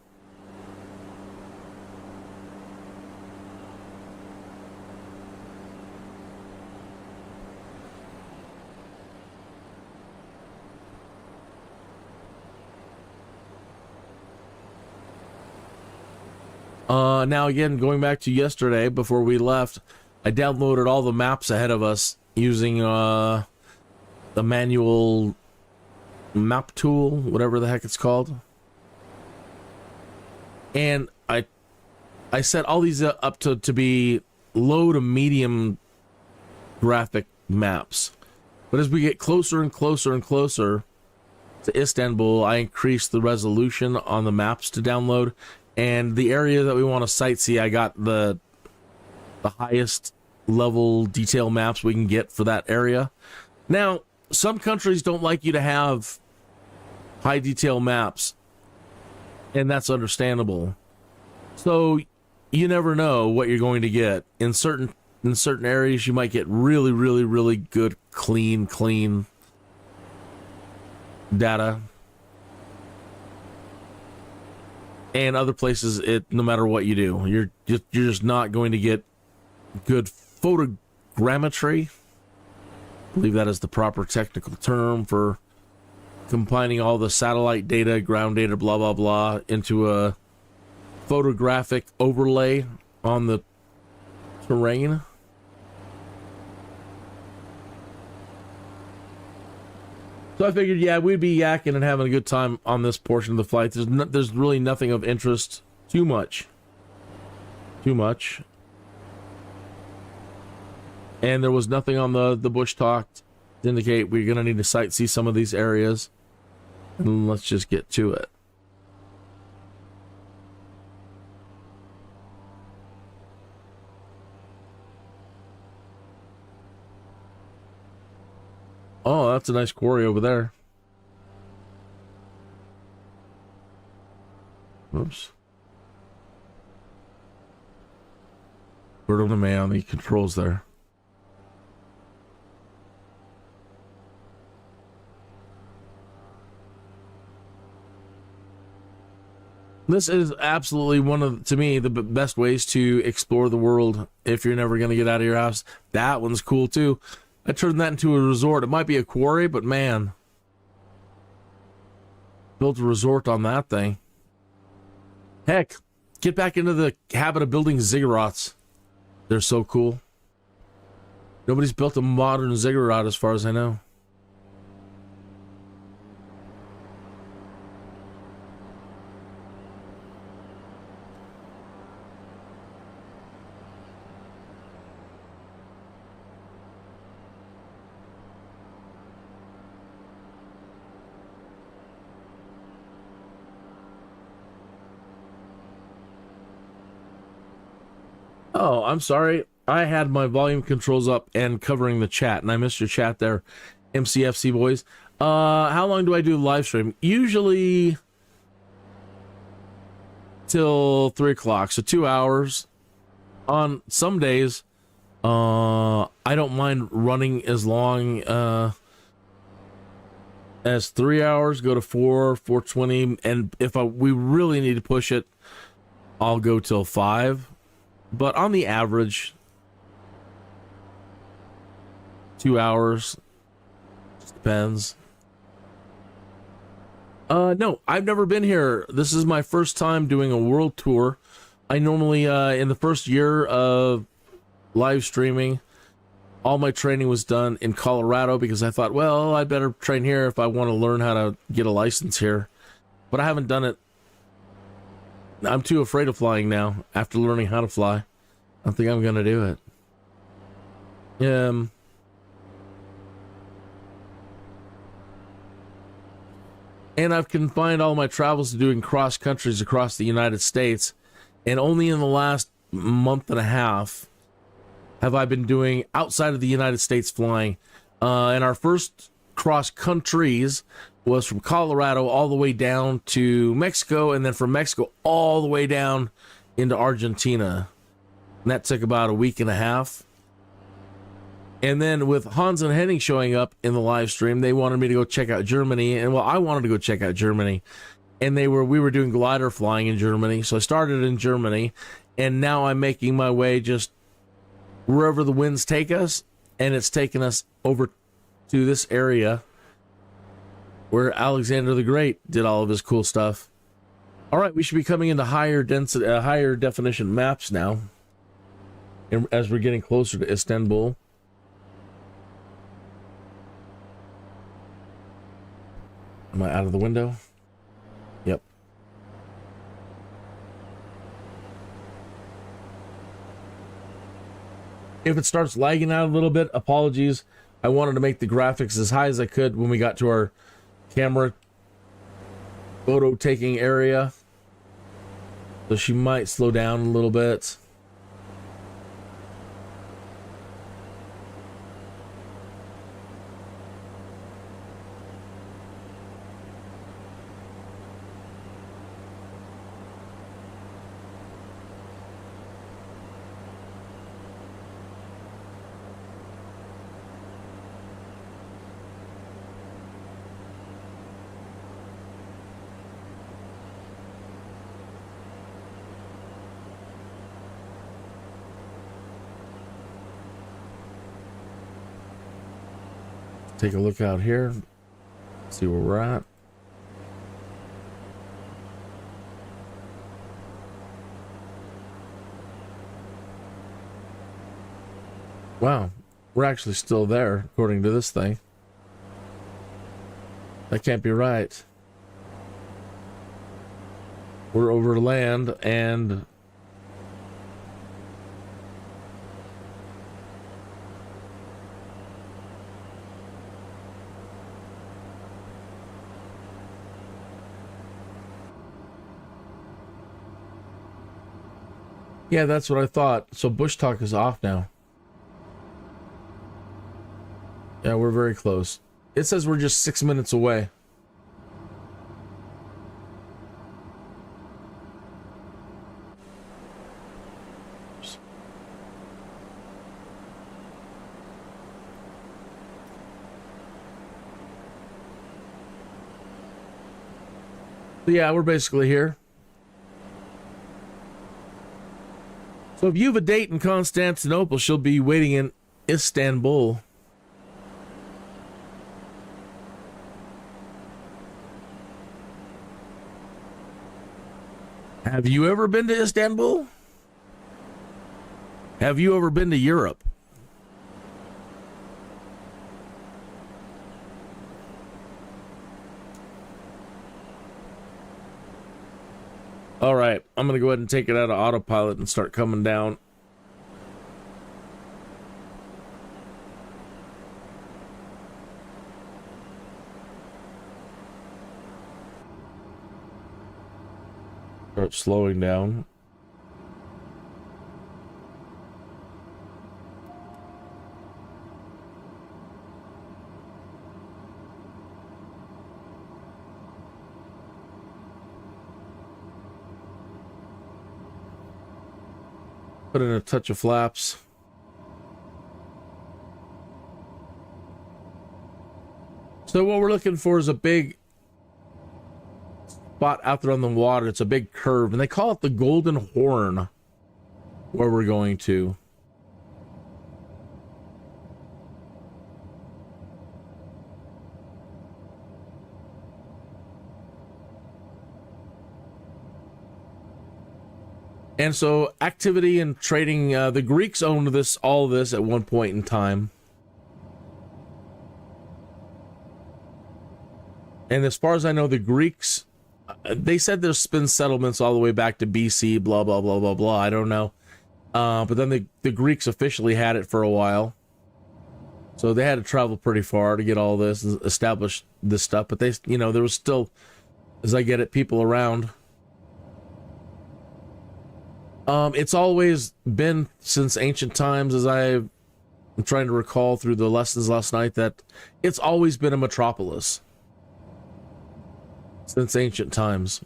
Now again, going back to yesterday, before we left, I downloaded all the maps ahead of us using the manual map tool, whatever the heck it's called. And I set all these up to be low to medium graphic maps. But as we get closer and closer and closer to Istanbul, I increased the resolution on the maps to download. And the area that we want to sightsee, I got the highest level detail maps we can get for that area. Now, some countries don't like you to have high detail maps, and that's understandable. So you never know what you're going to get. In certain areas, you might get really, really, really good, clean data. And other places, no matter what you do, you're just not going to get good photogrammetry. I believe that is the proper technical term for combining all the satellite data, ground data, blah, blah, blah, into a photographic overlay on the terrain. So I figured, yeah, we'd be yakking and having a good time on this portion of the flight. There's really nothing of interest too much. And there was nothing on the bush talk to indicate we're going to need to sightsee some of these areas. And let's just get to it. Oh, that's a nice quarry over there. Oops. Word of the man on the controls there. This is absolutely one of, to me, the best ways to explore the world if you're never going to get out of your house. That one's cool too. I turned that into a resort. It might be a quarry, but man, built a resort on that thing. Heck, get back into the habit of building ziggurats. They're so cool. Nobody's built a modern ziggurat as far as I know. Oh, I'm sorry. I had my volume controls up and covering the chat, and I missed your chat there, MCFC boys. How long do I do the live stream? Usually till 3 o'clock, so 2 hours. On some days, I don't mind running as long as 3 hours, go to 4:20, and if we really need to push it, I'll go till 5. But on the average, 2 hours. Just depends. No, I've never been here. This is my first time doing a world tour. I normally, in the first year of live streaming, all my training was done in Colorado because I thought, well, I better train here if I want to learn how to get a license here. But I haven't done it. I'm too afraid of flying now after learning how to fly. I don't think I'm going to do it. And I've confined all my travels to doing cross countries across the United States. And only in the last month and a half have I been doing outside of the United States flying. And our first cross countries was from Colorado all the way down to Mexico, and then from Mexico all the way down into Argentina. And that took about a week and a half. And then with Hans and Henning showing up in the live stream, they wanted me to go check out Germany. And well, I wanted to go check out Germany. And we were doing glider flying in Germany. So I started in Germany, and now I'm making my way just wherever the winds take us. And it's taken us over to this area where Alexander the Great did all of his cool stuff. All right, we should be coming into higher density, higher definition maps now, as we're getting closer to Istanbul. Am I out of the window? Yep. If it starts lagging out a little bit, apologies. I wanted to make the graphics as high as I could when we got to our camera photo taking area, so she might slow down a little bit. take a look out here, see where we're at. Wow, we're actually still there, according to this thing. That can't be right. We're over land and yeah, that's what I thought. So BUSHTALK is off now. Yeah, we're very close. It says we're just 6 minutes away. So yeah, we're basically here. So if you have a date in Constantinople, she'll be waiting in Istanbul. Have you ever been to Istanbul? Have you ever been to Europe? All right, I'm going to go ahead and take it out of autopilot and start coming down. Start slowing down. Put in a touch of flaps. So what we're looking for is a big spot out there on the water. It's a big curve, and they call it the Golden Horn, where we're going to. And so activity and trading, the Greeks owned this, all this at one point in time. And as far as I know, the Greeks, they said there's been settlements all the way back to BC, blah, blah, blah, blah, blah. I don't know. But then the Greeks officially had it for a while. So they had to travel pretty far to get all this, establish this stuff. But they, you know, there was still, as I get it, people around. It's always been since ancient times, as I'm trying to recall through the lessons last night, that it's always been a metropolis since ancient times.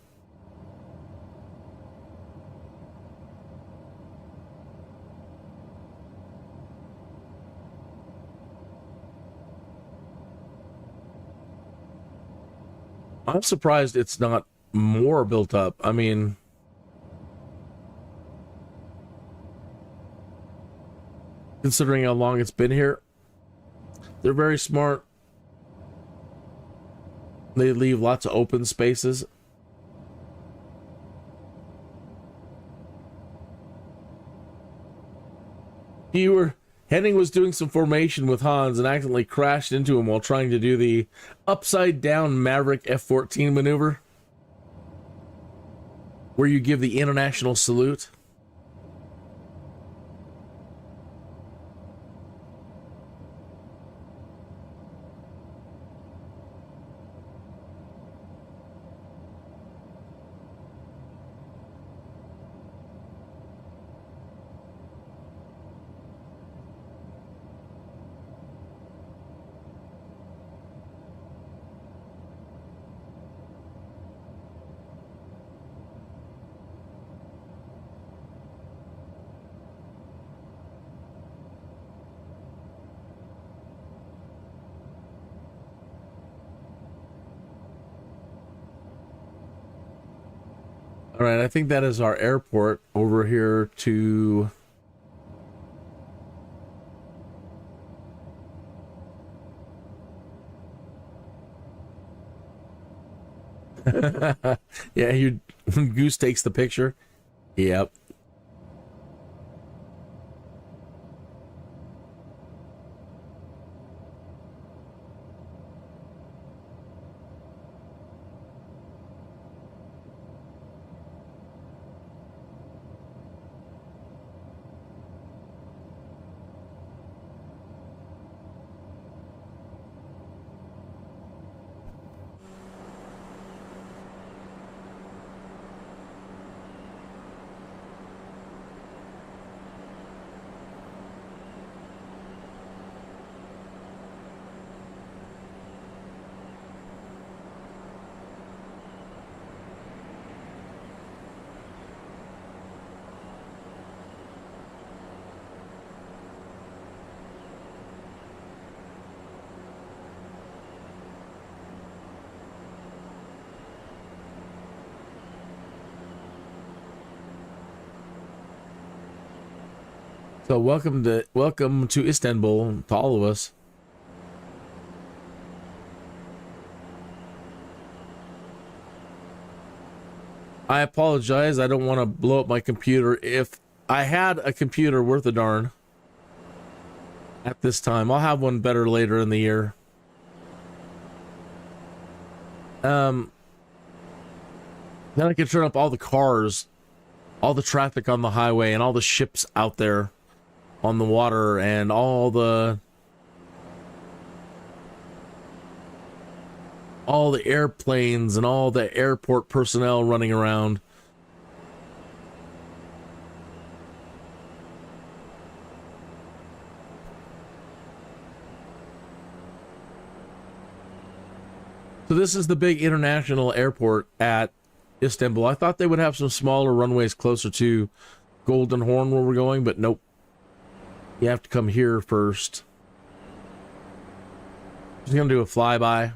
I'm surprised it's not more built up. I mean, considering how long it's been here, they're very smart. They leave lots of open spaces. Henning was doing some formation with Hans and accidentally crashed into him while trying to do the upside down Maverick F-14 maneuver, where you give the international salute. All right, I think that is our airport over here to... Yeah, you Goose takes the picture. Yep. So welcome to Istanbul to all of us. I apologize. I don't want to blow up my computer. If I had a computer worth a darn at this time, I'll have one better later in the year. Then I could turn up all the cars, all the traffic on the highway, and all the ships out there on the water, and all the airplanes and all the airport personnel running around. So this is the big international airport at Istanbul. I thought they would have some smaller runways closer to Golden Horn where we're going, but nope. You have to come here first. Just gonna do a flyby.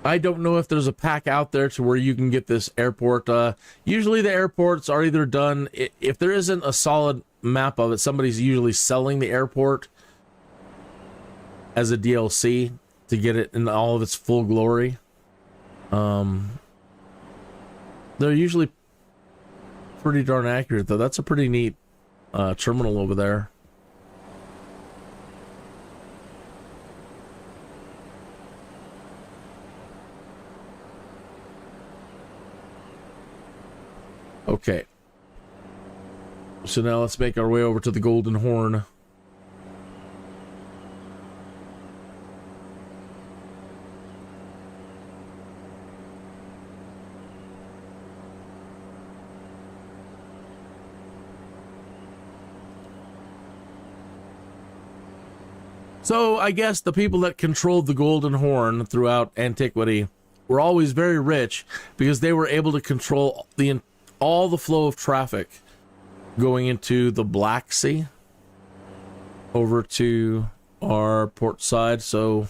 I don't know if there's a pack out there to where you can get this airport. Usually the airports are either done, if there isn't a solid map of it, somebody's usually selling the airport as a DLC to get it in all of its full glory. They're usually pretty darn accurate, though. That's a pretty neat terminal over there. Okay. So now let's make our way over to the Golden Horn. So I guess the people that controlled the Golden Horn throughout antiquity were always very rich because they were able to control all the flow of traffic going into the Black Sea over to our port side. So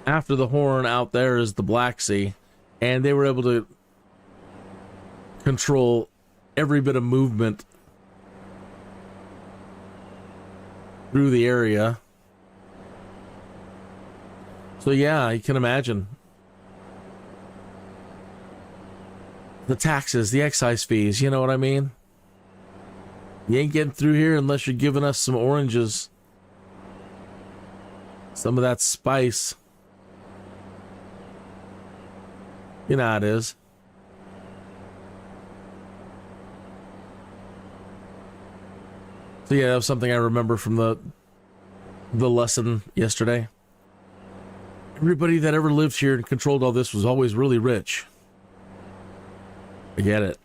after the Horn out there is the Black Sea, and they were able to control every bit of movement through the area. So yeah, you can imagine. The taxes, the excise fees, you know what I mean? You ain't getting through here unless you're giving us some oranges. Some of that spice. You know how it is. So yeah, that was something I remember from the lesson yesterday. Everybody that ever lived here and controlled all this was always really rich. I get it.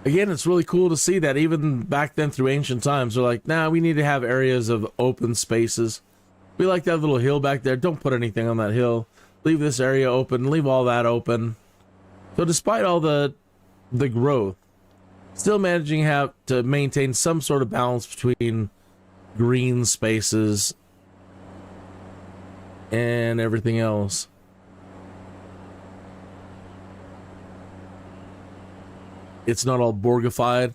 again, it's really cool to see that even back then through ancient times, they're like, nah, we need to have areas of open spaces. We like that little hill back there. Don't put anything on that hill. Leave this area open. Leave all that open. So despite all the growth, still managing to maintain some sort of balance between green spaces and everything else. It's not all Borgified.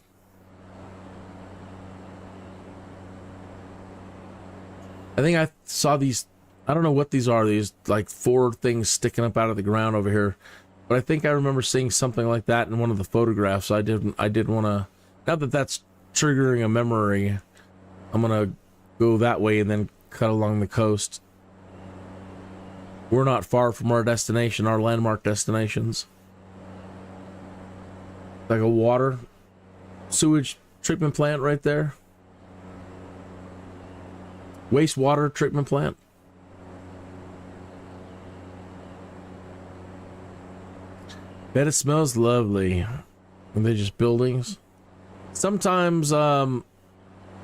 I think I saw these, I don't know what these are, these like 4 things sticking up out of the ground over here. But I think I remember seeing something like that in one of the photographs. I did want to, now that that's triggering a memory, I'm going to go that way and then cut along the coast. We're not far from our destination, our landmark destinations. Like a water sewage treatment plant right there. Wastewater treatment plant. Bet it smells lovely. Are they just buildings? Sometimes,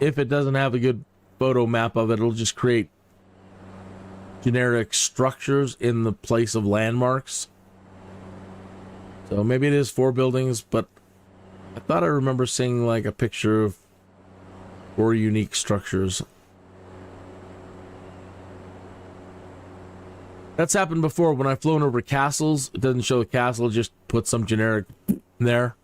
if it doesn't have a good photo map of it, it'll just create generic structures in the place of landmarks. So maybe it is 4 buildings, but I thought I remember seeing like a picture of 4 unique structures. That's happened before when I've flown over castles. It doesn't show the castle, it just put some generic there.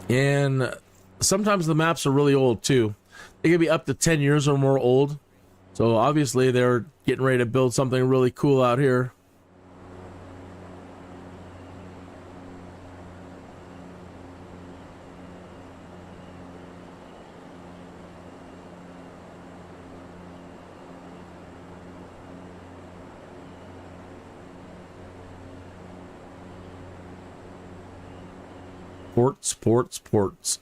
And sometimes the maps are really old too. They can be up to 10 years or more old. So obviously they're getting ready to build something really cool out here. Ports.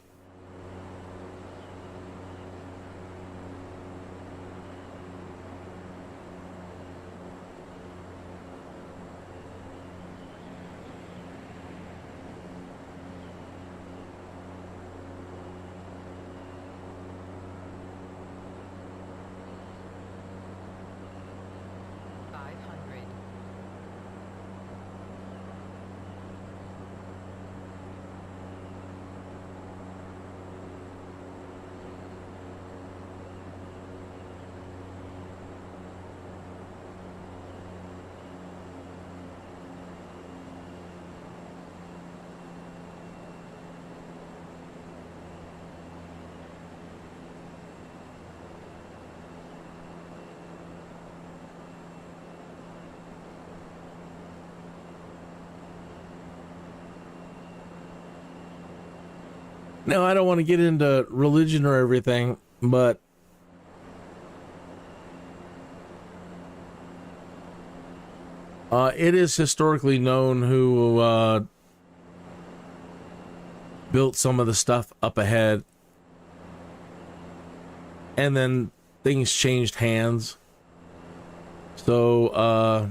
Now, I don't want to get into religion or everything, but it is historically known who built some of the stuff up ahead, and then things changed hands. So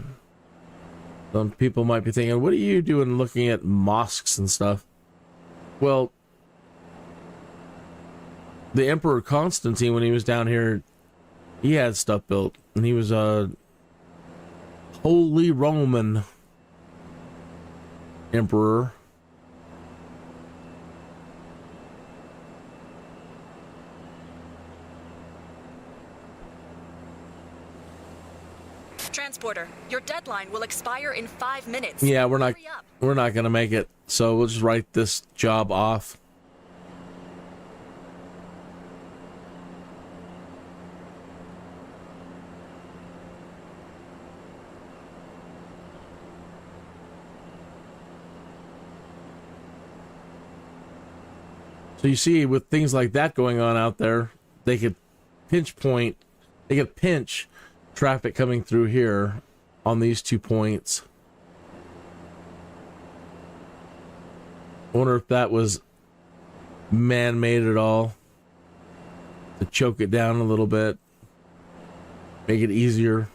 some people might be thinking, what are you doing looking at mosques and stuff? Well, the Emperor Constantine, when he was down here, he had stuff built, and he was a Holy Roman Emperor. Transporter, your deadline will expire in 5 minutes. Yeah, we're not Hurry up. going to make it, so we'll just write this job off. So you see, with things like that going on out there, they could pinch traffic coming through here on these 2 points. I wonder if that was man-made at all, to choke it down a little bit, make it easier.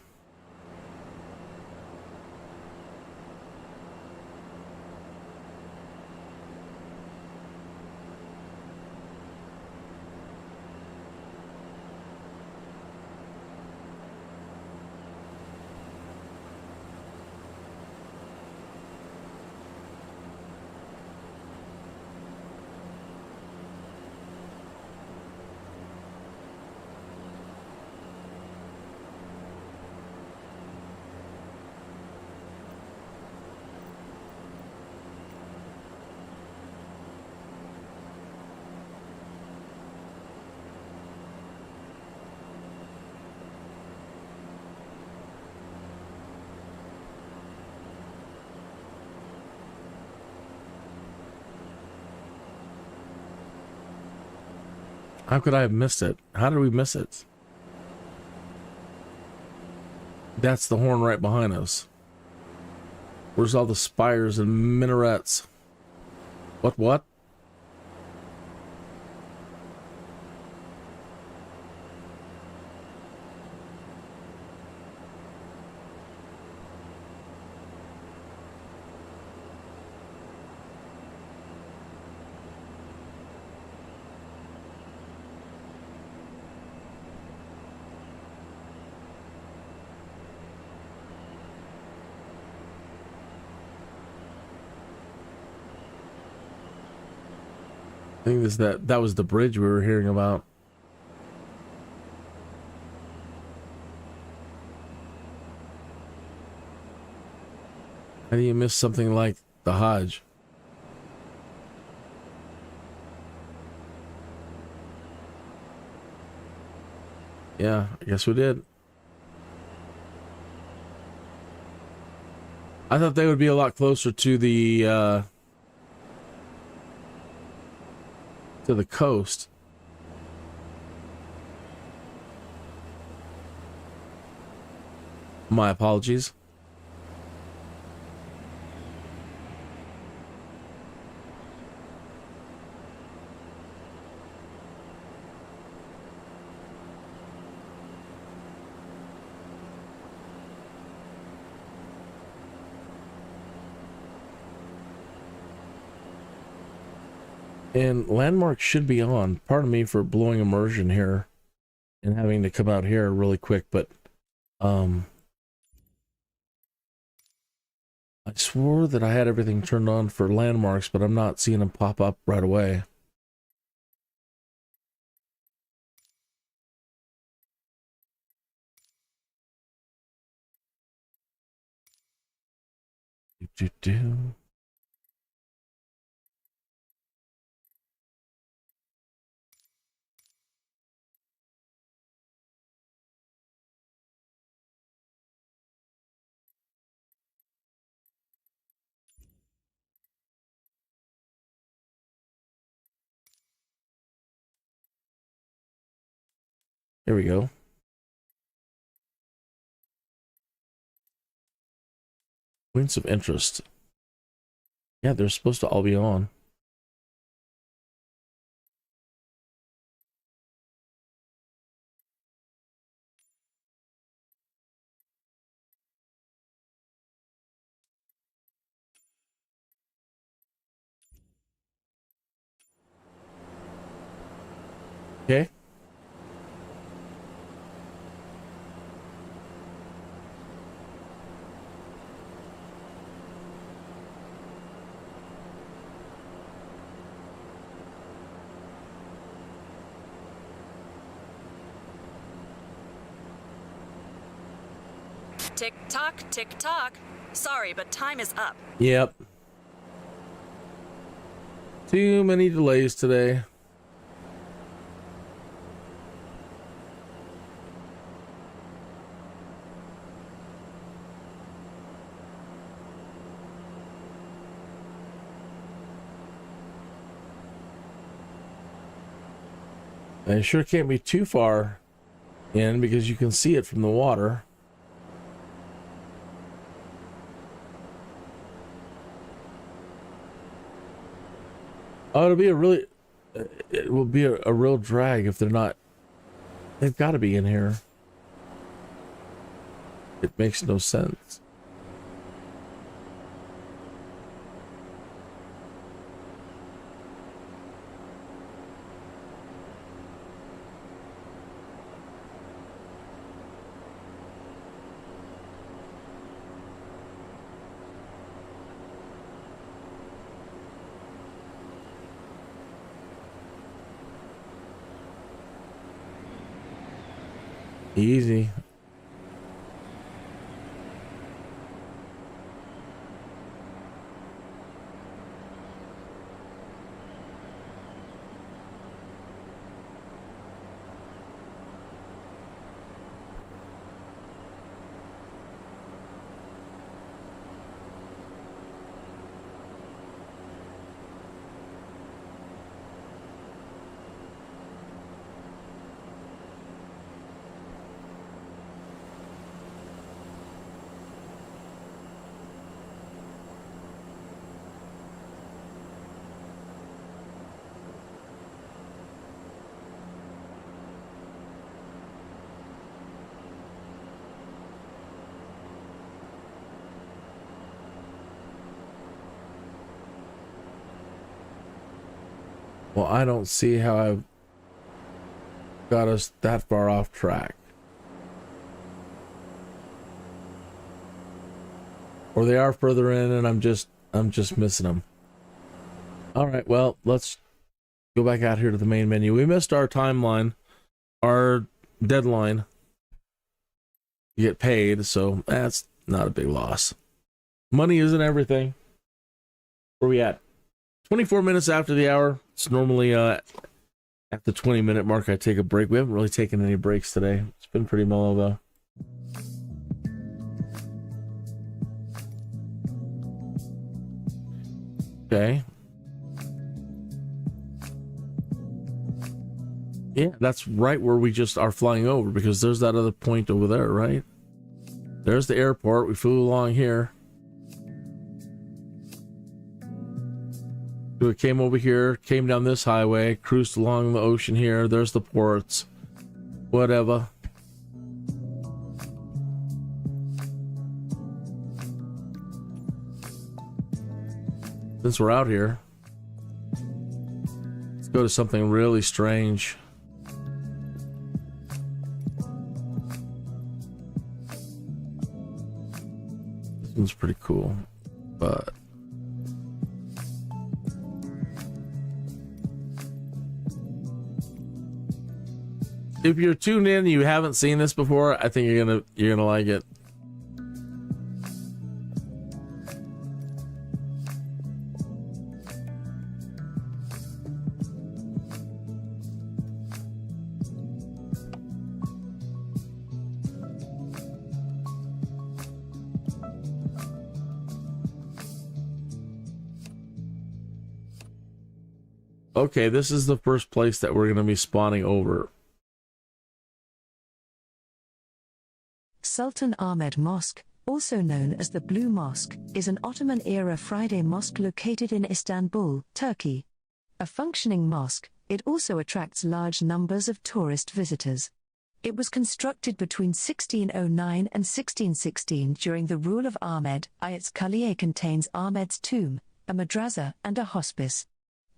How could I have missed it? How did we miss it? That's the horn right behind us. Where's all the spires and minarets? What? I think that was the bridge we were hearing about. How do you miss something like the Hajj? Yeah, I guess we did. I thought they would be a lot closer to the coast. My apologies. And landmarks should be on. Pardon me for blowing immersion here and having to come out here really quick, but I swore that I had everything turned on for landmarks, but I'm not seeing them pop up right away. Do. There we go. Points of interest. Yeah, they're supposed to all be on. Okay. Tick tock, tick tock. Sorry, but time is up. Yep. Too many delays today. And it sure can't be too far in because you can see it from the water. Oh, it will be a real drag if they're not. They've got to be in here. It makes no sense. Easy. Well, I don't see how I've got us that far off track. Or they are further in and I'm just missing them. All right, well, let's go back out here to the main menu. We missed our timeline, our deadline to get paid, so that's not a big loss. Money isn't everything. Where are we at? 24 minutes after the hour. It's normally at the 20-minute mark I take a break. We haven't really taken any breaks today. It's been pretty mellow, though. Okay. Yeah, that's right where we just are flying over, because there's that other point over there, right? There's the airport. We flew along here. So it came over here, came down this highway, cruised along the ocean here. There's the ports. Whatever. Since we're out here, let's go to something really strange. This one's pretty cool, but if you're tuned in and you haven't seen this before, I think you're gonna like it. Okay, this is the first place that we're going to be spawning over. Sultan Ahmed Mosque, also known as the Blue Mosque, is an Ottoman-era Friday mosque located in Istanbul, Turkey. A functioning mosque, it also attracts large numbers of tourist visitors. It was constructed between 1609 and 1616 during the rule of Ahmed. Its Kulliye contains Ahmed's tomb, a madrasa, and a hospice.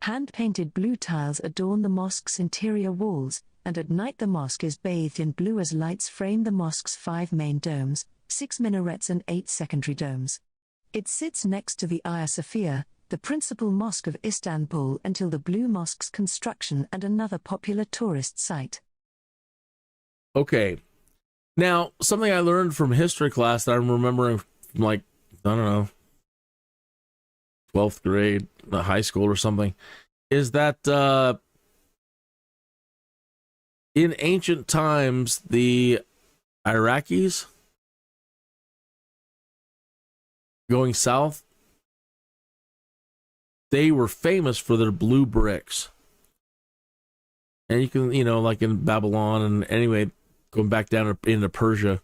Hand-painted blue tiles adorn the mosque's interior walls, and at night the mosque is bathed in blue as lights frame the mosque's 5 main domes, 6 minarets and 8 secondary domes. It sits next to the Hagia Sophia, the principal mosque of Istanbul until the Blue Mosque's construction, and another popular tourist site. Okay. Now, something I learned from history class that I'm remembering from, like, I don't know, 12th grade, high school or something, is that in ancient times, the Iraqis going south, they were famous for their blue bricks. And you can, like in Babylon, and anyway, going back down into Persia,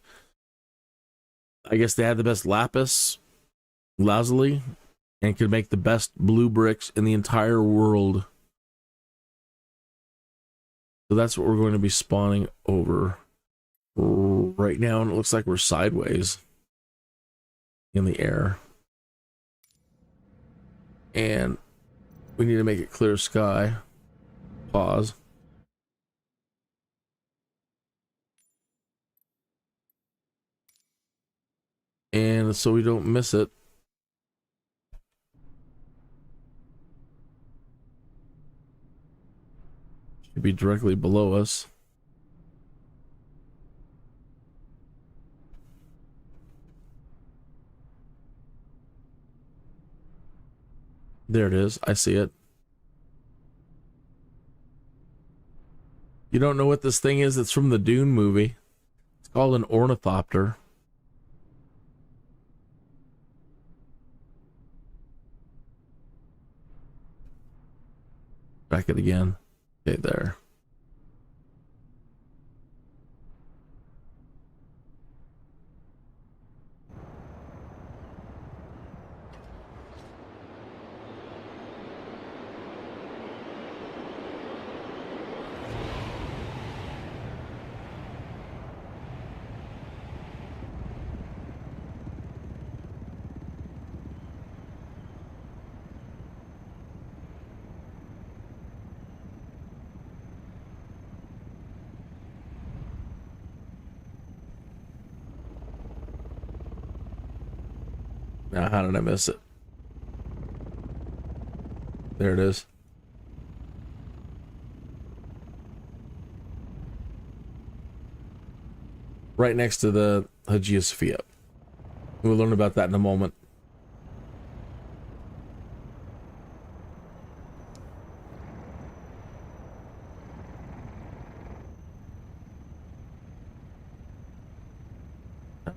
I guess they had the best lapis lazuli and could make the best blue bricks in the entire world. So that's what we're going to be spawning over right now, and it looks like we're sideways in the air. And we need to make it clear sky. Pause. And so we don't miss it. Should be directly below us. There it is. I see it. You don't know what this thing is? It's from the Dune movie. It's called an ornithopter. Back it again. Okay, there. Now, how did I miss it? There it is. Right next to the HAGIA SOPHIA. We'll learn about that in a moment.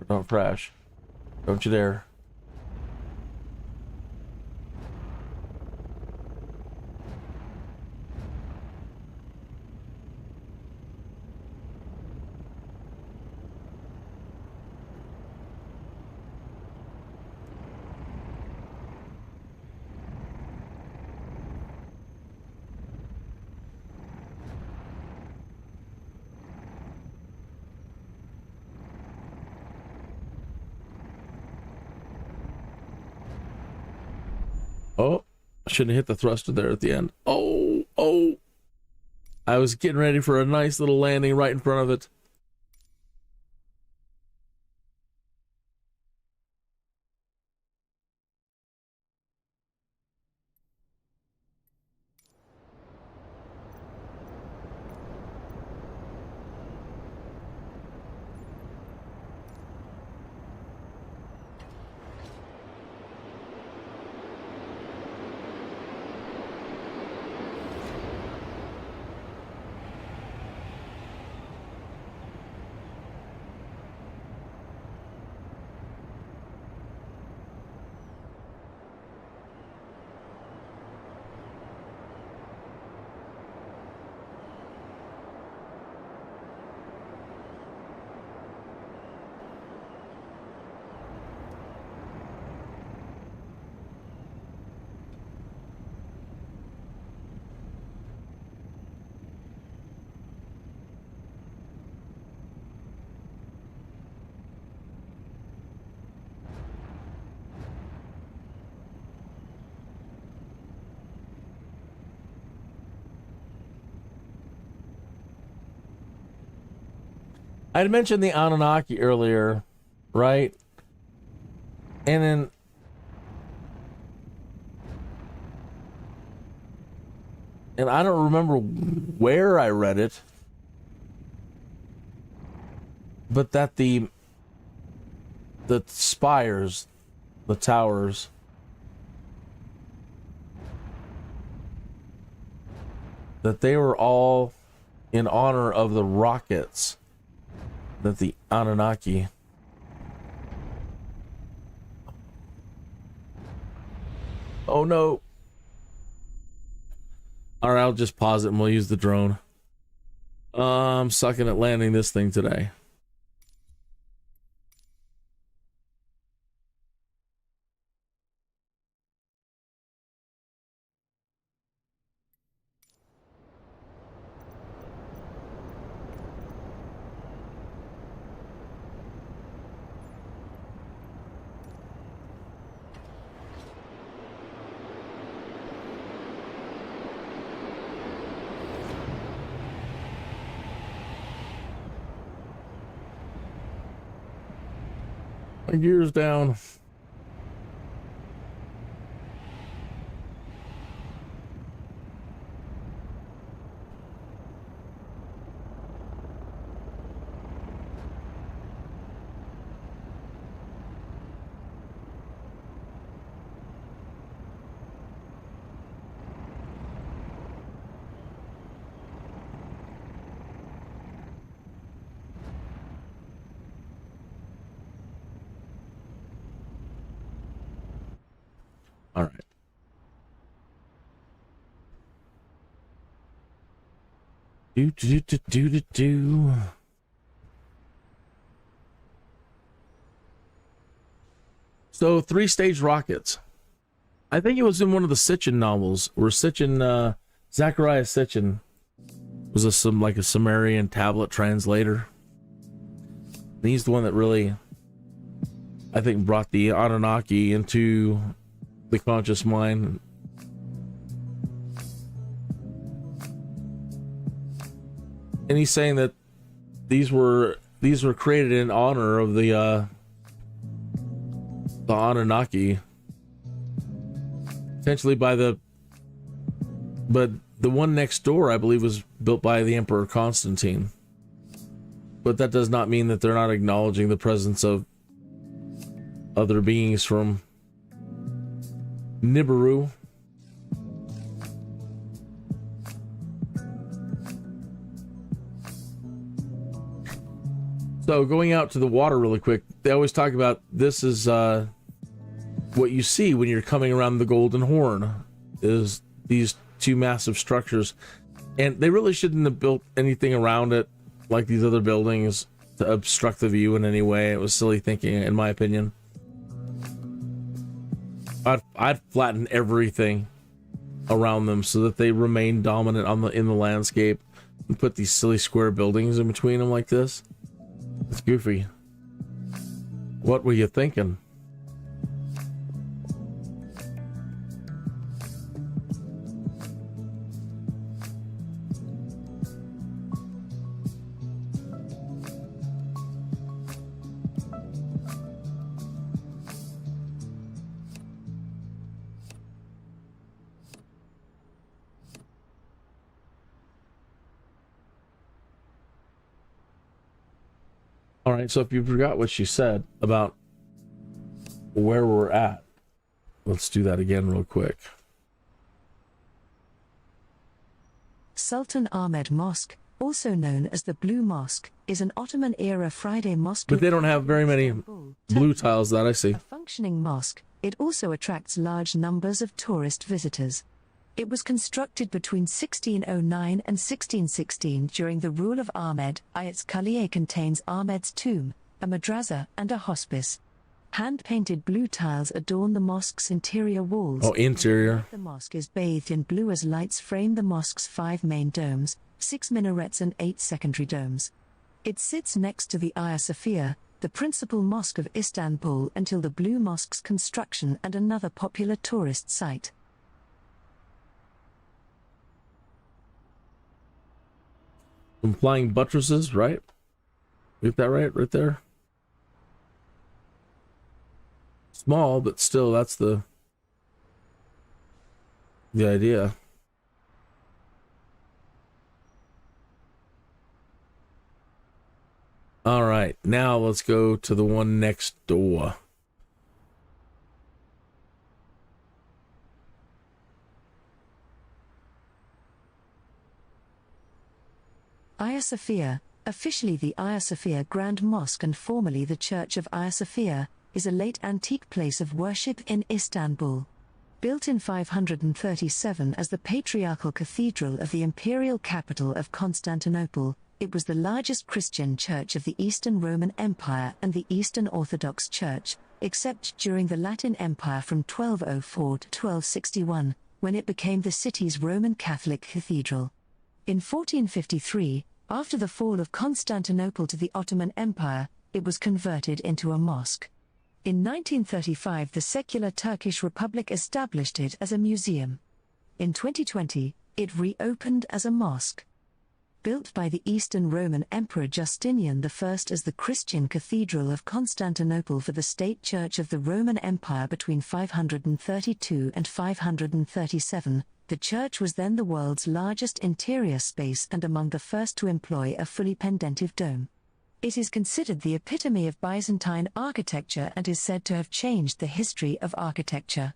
Don't crash. Don't you dare. Oh, I shouldn't have hit the thruster there at the end. Oh. I was getting ready for a nice little landing right in front of it. I had mentioned the Anunnaki earlier, right? And then I don't remember where I read it, but that the spires, the towers, that they were all in honor of the rockets that the Anunnaki oh no. Alright, I'll just pause it and we'll use the drone. I'm sucking at landing this thing today. My gear's down. All right. Do. So 3-stage rockets. I think it was in one of the Sitchin novels where Sitchin, Zachariah Sitchin was a Sumerian tablet translator. And he's the one that really, I think, brought the Anunnaki into the conscious mind. And he's saying that these were created in honor of the Anunnaki, potentially but the one next door, I believe, was built by the Emperor Constantine. But that does not mean that they're not acknowledging the presence of other beings from Nibiru. So going out to the water really quick, they always talk about this is what you see when you're coming around the Golden Horn, is these two massive structures. And they really shouldn't have built anything around it like these other buildings to obstruct the view in any way. It was silly thinking, in my opinion. I'd flatten everything around them so that they remain dominant in the landscape, and put these silly square buildings in between them like this. It's goofy. What were you thinking? All right, so if you forgot what she said about where we're at, let's do that again real quick. Sultan Ahmed Mosque, also known as the Blue Mosque, is an Ottoman-era Friday mosque. But they don't have very many blue tiles that I see. A functioning mosque, it also attracts large numbers of tourist visitors. It was constructed between 1609 and 1616 during the rule of Ahmed. Its Kulliye contains Ahmed's tomb, a madrasa, and a hospice. Hand-painted blue tiles adorn the mosque's interior walls. Oh, interior. The mosque is bathed in blue as lights frame the mosque's 5 main domes, 6 minarets and 8 secondary domes. It sits next to the Hagia Sophia, the principal mosque of Istanbul until the Blue Mosque's construction, and another popular tourist site. Implying buttresses, right? Get that right there. Small, but still, that's the idea. All right, now let's go to the one next door. Hagia Sophia, officially the Hagia Sophia Grand Mosque and formerly the Church of Hagia Sophia, is a late antique place of worship in Istanbul. Built in 537 as the Patriarchal Cathedral of the imperial capital of Constantinople, it was the largest Christian church of the Eastern Roman Empire and the Eastern Orthodox Church, except during the Latin Empire from 1204 to 1261, when it became the city's Roman Catholic cathedral. In 1453, after the fall of Constantinople to the Ottoman Empire, it was converted into a mosque. In 1935, the secular Turkish Republic established it as a museum. In 2020, it reopened as a mosque. Built by the Eastern Roman Emperor Justinian I as the Christian Cathedral of Constantinople for the State Church of the Roman Empire between 532 and 537, the church was then the world's largest interior space and among the first to employ a fully pendentive dome. It is considered the epitome of Byzantine architecture and is said to have changed the history of architecture.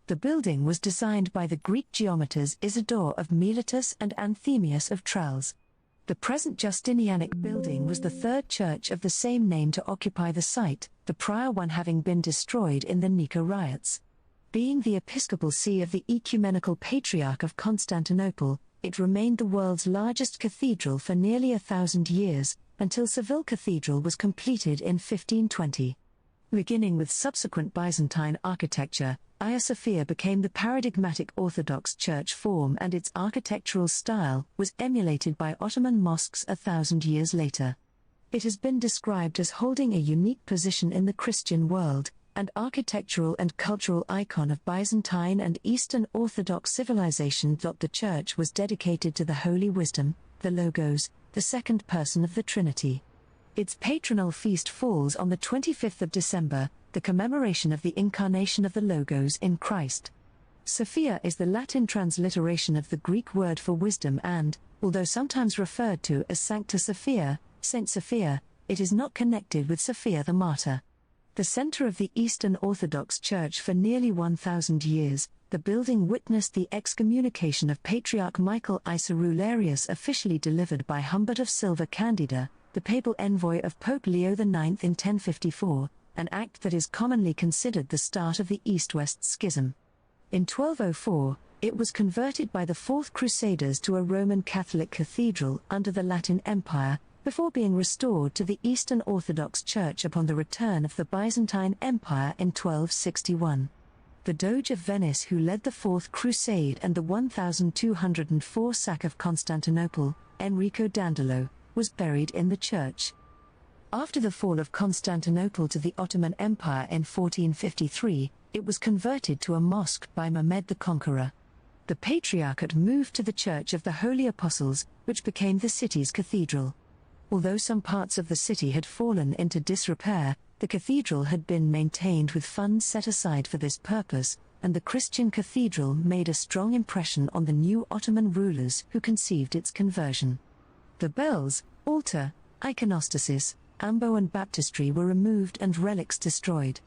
The building was designed by the Greek geometers Isidore of Miletus and Anthemius of Tralles. The present Justinianic building was the third church of the same name to occupy the site, the prior one having been destroyed in the Nika riots. Being the episcopal see of the Ecumenical Patriarch of Constantinople, it remained the world's largest cathedral for nearly 1,000 years, until Seville Cathedral was completed in 1520. Beginning with subsequent Byzantine architecture, Hagia Sophia became the paradigmatic Orthodox Church form, and its architectural style was emulated by Ottoman mosques 1,000 years later. It has been described as holding a unique position in the Christian world, an architectural and cultural icon of Byzantine and Eastern Orthodox civilization. The church was dedicated to the Holy Wisdom, the Logos, the second person of the Trinity. Its patronal feast falls on the 25th of December, the commemoration of the incarnation of the Logos in Christ. Sophia is the Latin transliteration of the Greek word for wisdom and, although sometimes referred to as Sancta Sophia, Saint Sophia, it is not connected with Sophia the martyr. The center of the Eastern Orthodox Church for nearly 1,000 years, the building witnessed the excommunication of Patriarch Michael I Cerularius, officially delivered by Humbert of Silva Candida, the papal envoy of Pope Leo IX in 1054, an act that is commonly considered the start of the East-West Schism. In 1204, it was converted by the Fourth Crusaders to a Roman Catholic cathedral under the Latin Empire, before being restored to the Eastern Orthodox Church upon the return of the Byzantine Empire in 1261. The Doge of Venice who led the Fourth Crusade and the 1204 sack of Constantinople, Enrico Dandolo, was buried in the church. After the fall of Constantinople to the Ottoman Empire in 1453, it was converted to a mosque by Mehmed the Conqueror. The Patriarchate moved to the Church of the Holy Apostles, which became the city's cathedral. Although some parts of the city had fallen into disrepair, the cathedral had been maintained with funds set aside for this purpose, and the Christian cathedral made a strong impression on the new Ottoman rulers who conceived its conversion. The bells, altar, iconostasis, ambo and baptistry were removed and relics destroyed.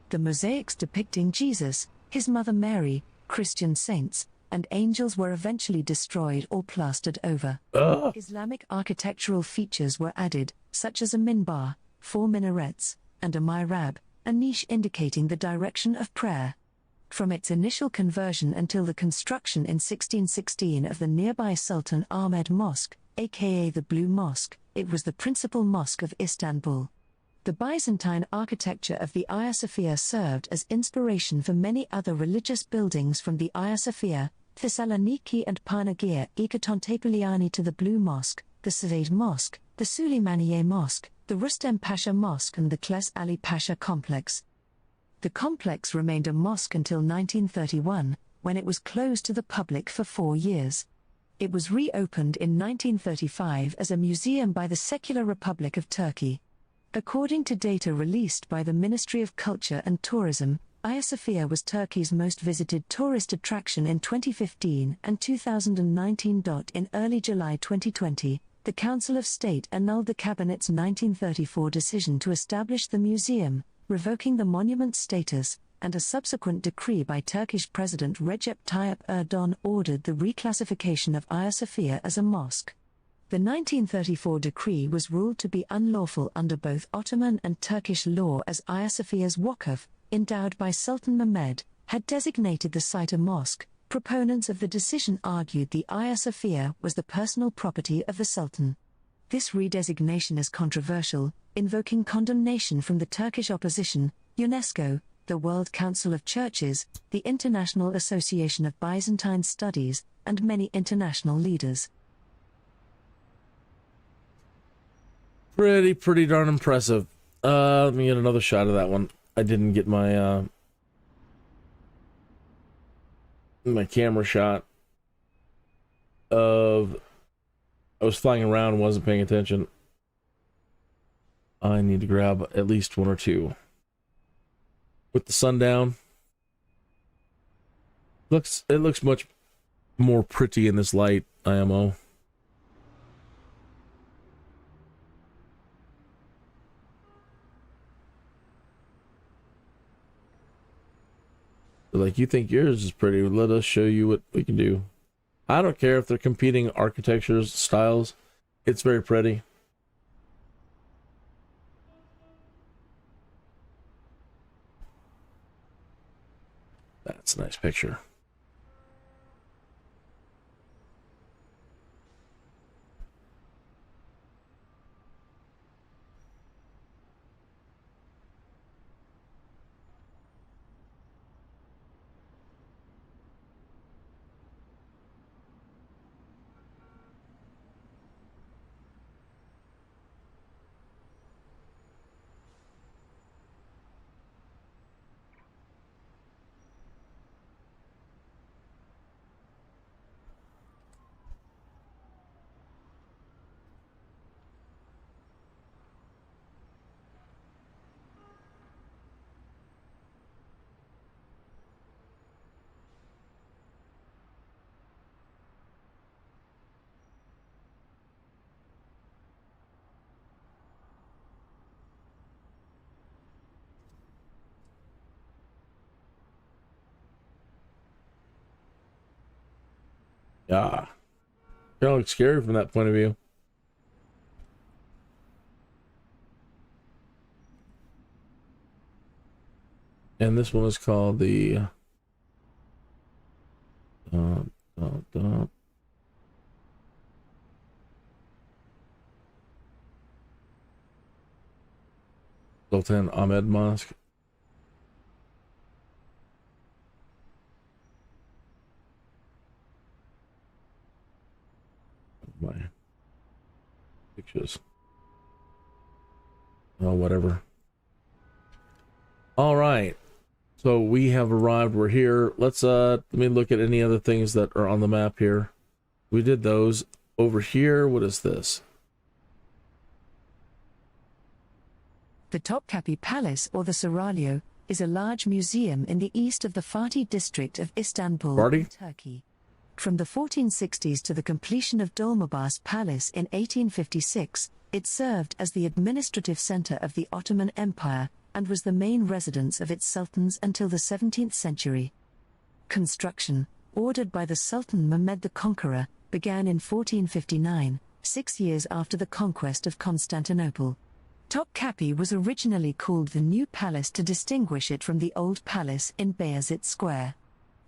The mosaics depicting Jesus, his mother Mary, Christian saints, and angels were eventually destroyed or plastered over. Islamic architectural features were added, such as a minbar, 4 minarets, and a mihrab, a niche indicating the direction of prayer. From its initial conversion until the construction in 1616 of the nearby Sultan Ahmed Mosque, aka the Blue Mosque, it was the principal mosque of Istanbul. The Byzantine architecture of the Hagia Sophia served as inspiration for many other religious buildings, from the Hagia Sophia, Thessaloniki and Panagia Ekatontepoliani to the Blue Mosque, the Said Mosque, the Suleymaniye Mosque, the Rustem Pasha Mosque and the Kles Ali Pasha Complex. The complex remained a mosque until 1931, when it was closed to the public for 4 years. It was reopened in 1935 as a museum by the Secular Republic of Turkey. According to data released by the Ministry of Culture and Tourism, Hagia Sophia was Turkey's most visited tourist attraction in 2015 and 2019. In early July 2020, the Council of State annulled the Cabinet's 1934 decision to establish the museum, revoking the monument status, and a subsequent decree by Turkish President Recep Tayyip Erdogan ordered the reclassification of Hagia Sophia as a mosque. The 1934 decree was ruled to be unlawful under both Ottoman and Turkish law, as Hagia Sophia's Wakf, endowed by Sultan Mehmed, had designated the site a mosque. Proponents of the decision argued the Hagia Sophia was the personal property of the Sultan. This redesignation is controversial, invoking condemnation from the Turkish opposition, UNESCO, the World Council of Churches, the International Association of Byzantine Studies, and many international leaders. Pretty darn impressive. Let me get another shot of that one. I didn't get my my camera shot of... I was flying around and wasn't paying attention. I need to grab at least one or two. With the sun down, it looks much more pretty in this light, IMO. Like, you think yours is pretty, let us show you what we can do. I don't care if they're competing architectures, styles. It's very pretty. That's a nice picture. Yeah. Kind of looks scary from that point of view. And this one is called the Sultan Ahmed Mosque. My pictures. Oh, whatever. All right. So we have arrived. We're here. Let's let me look at any other things that are on the map here. We did those. Over here, what is this? The Topkapi Palace, or the STO-Radio, is a large museum in the east of the Fatih district of Istanbul, Turkey. From the 1460s to the completion of Dolmabahce Palace in 1856, it served as the administrative center of the Ottoman Empire and was the main residence of its sultans until the 17th century. Construction, ordered by the Sultan Mehmed the Conqueror, began in 1459, 6 years after the conquest of Constantinople. Topkapi was originally called the New Palace to distinguish it from the Old Palace in Beyazıt Square.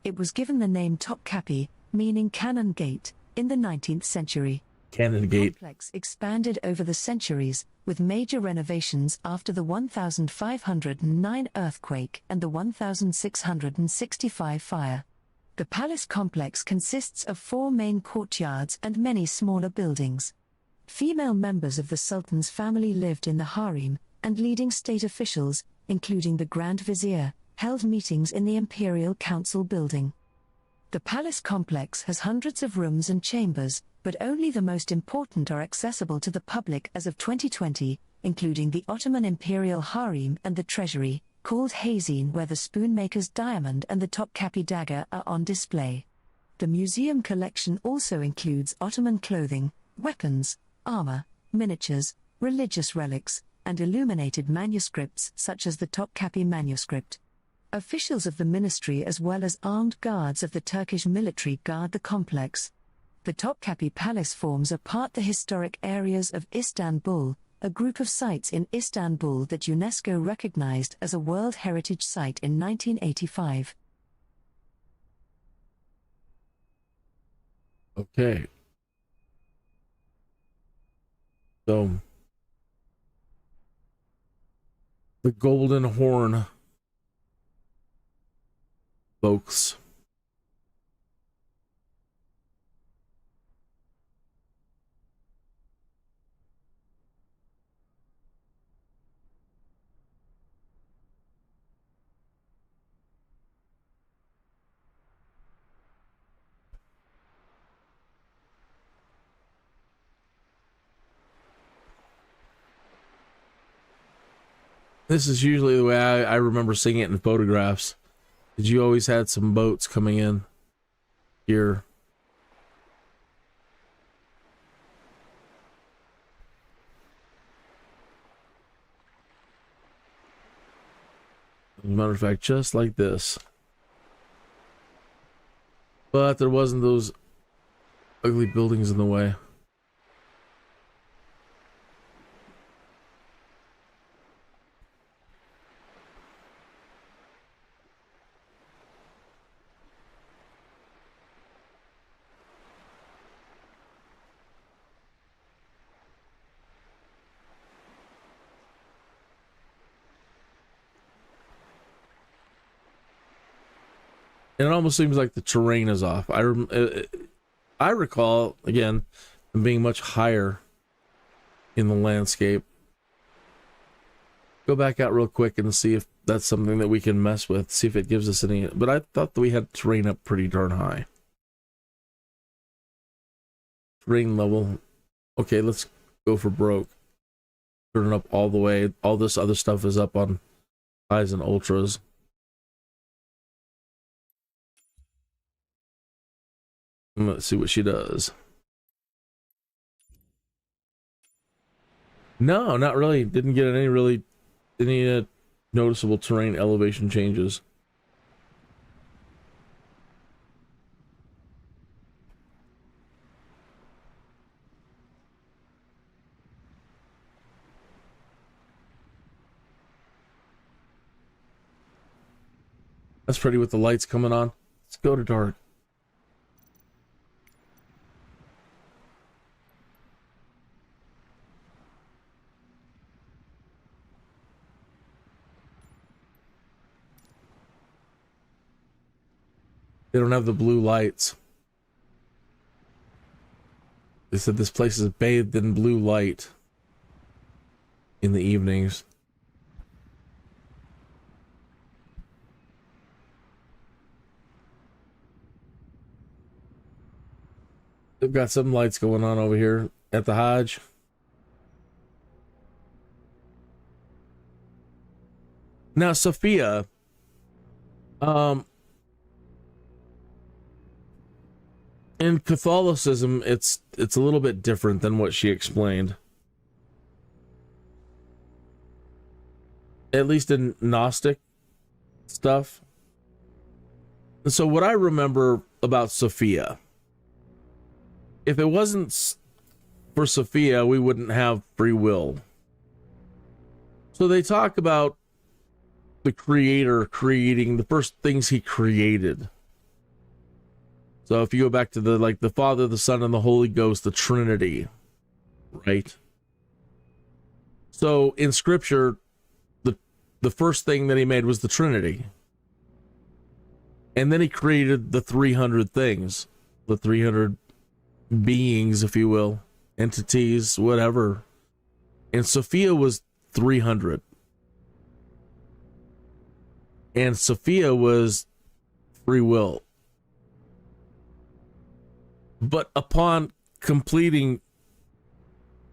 It was given the name Topkapi, meaning Cannon Gate, in the 19th century. Cannon Gate. The complex expanded over the centuries, with major renovations after the 1509 earthquake and the 1665 fire. The palace complex consists of 4 main courtyards and many smaller buildings. Female members of the Sultan's family lived in the harem, and leading state officials, including the Grand Vizier, held meetings in the Imperial Council building. The palace complex has hundreds of rooms and chambers, but only the most important are accessible to the public as of 2020, including the Ottoman Imperial Harem and the Treasury, called Hazine, where the Spoonmaker's Diamond and the Topkapi dagger are on display. The museum collection also includes Ottoman clothing, weapons, armor, miniatures, religious relics, and illuminated manuscripts such as the Topkapi manuscript. Officials of the ministry as well as armed guards of the Turkish military guard the complex. The Topkapi Palace forms a part the historic areas of Istanbul, a group of sites in Istanbul that UNESCO recognized as a World Heritage Site in 1985. Okay. So, the Golden Horn, folks. This is usually the way I remember seeing it in photographs. Did you always had some boats coming in here? As a matter of fact, just like this. But there wasn't those ugly buildings in the way. And it almost seems like the terrain is off. I recall, again, them being much higher in the landscape. Go back out real quick and see if that's something that we can mess with. See if it gives us any... But I thought that we had terrain up pretty darn high. Terrain level. Okay, let's go for broke. Turn it up all the way. All this other stuff is up on highs and ultras. Let's see what she does. No, not really. Didn't get any noticeable terrain elevation changes. That's pretty with the lights coming on. Let's go to dark. They don't have the blue lights. They said this place is bathed in blue light in the evenings. They've got some lights going on over here at the Hajj. Now, Sophia, in Catholicism, it's a little bit different than what she explained. At least in Gnostic stuff. So what I remember about Sophia, if it wasn't for Sophia, we wouldn't have free will. So they talk about the Creator creating the first things he created. So if you go back to the Father, the Son, and the Holy Ghost, the Trinity, right? So in Scripture, the first thing that he made was the Trinity. And then he created the 300 things, the 300 beings, if you will, entities, whatever. And Sophia was 300. And Sophia was free will. But upon completing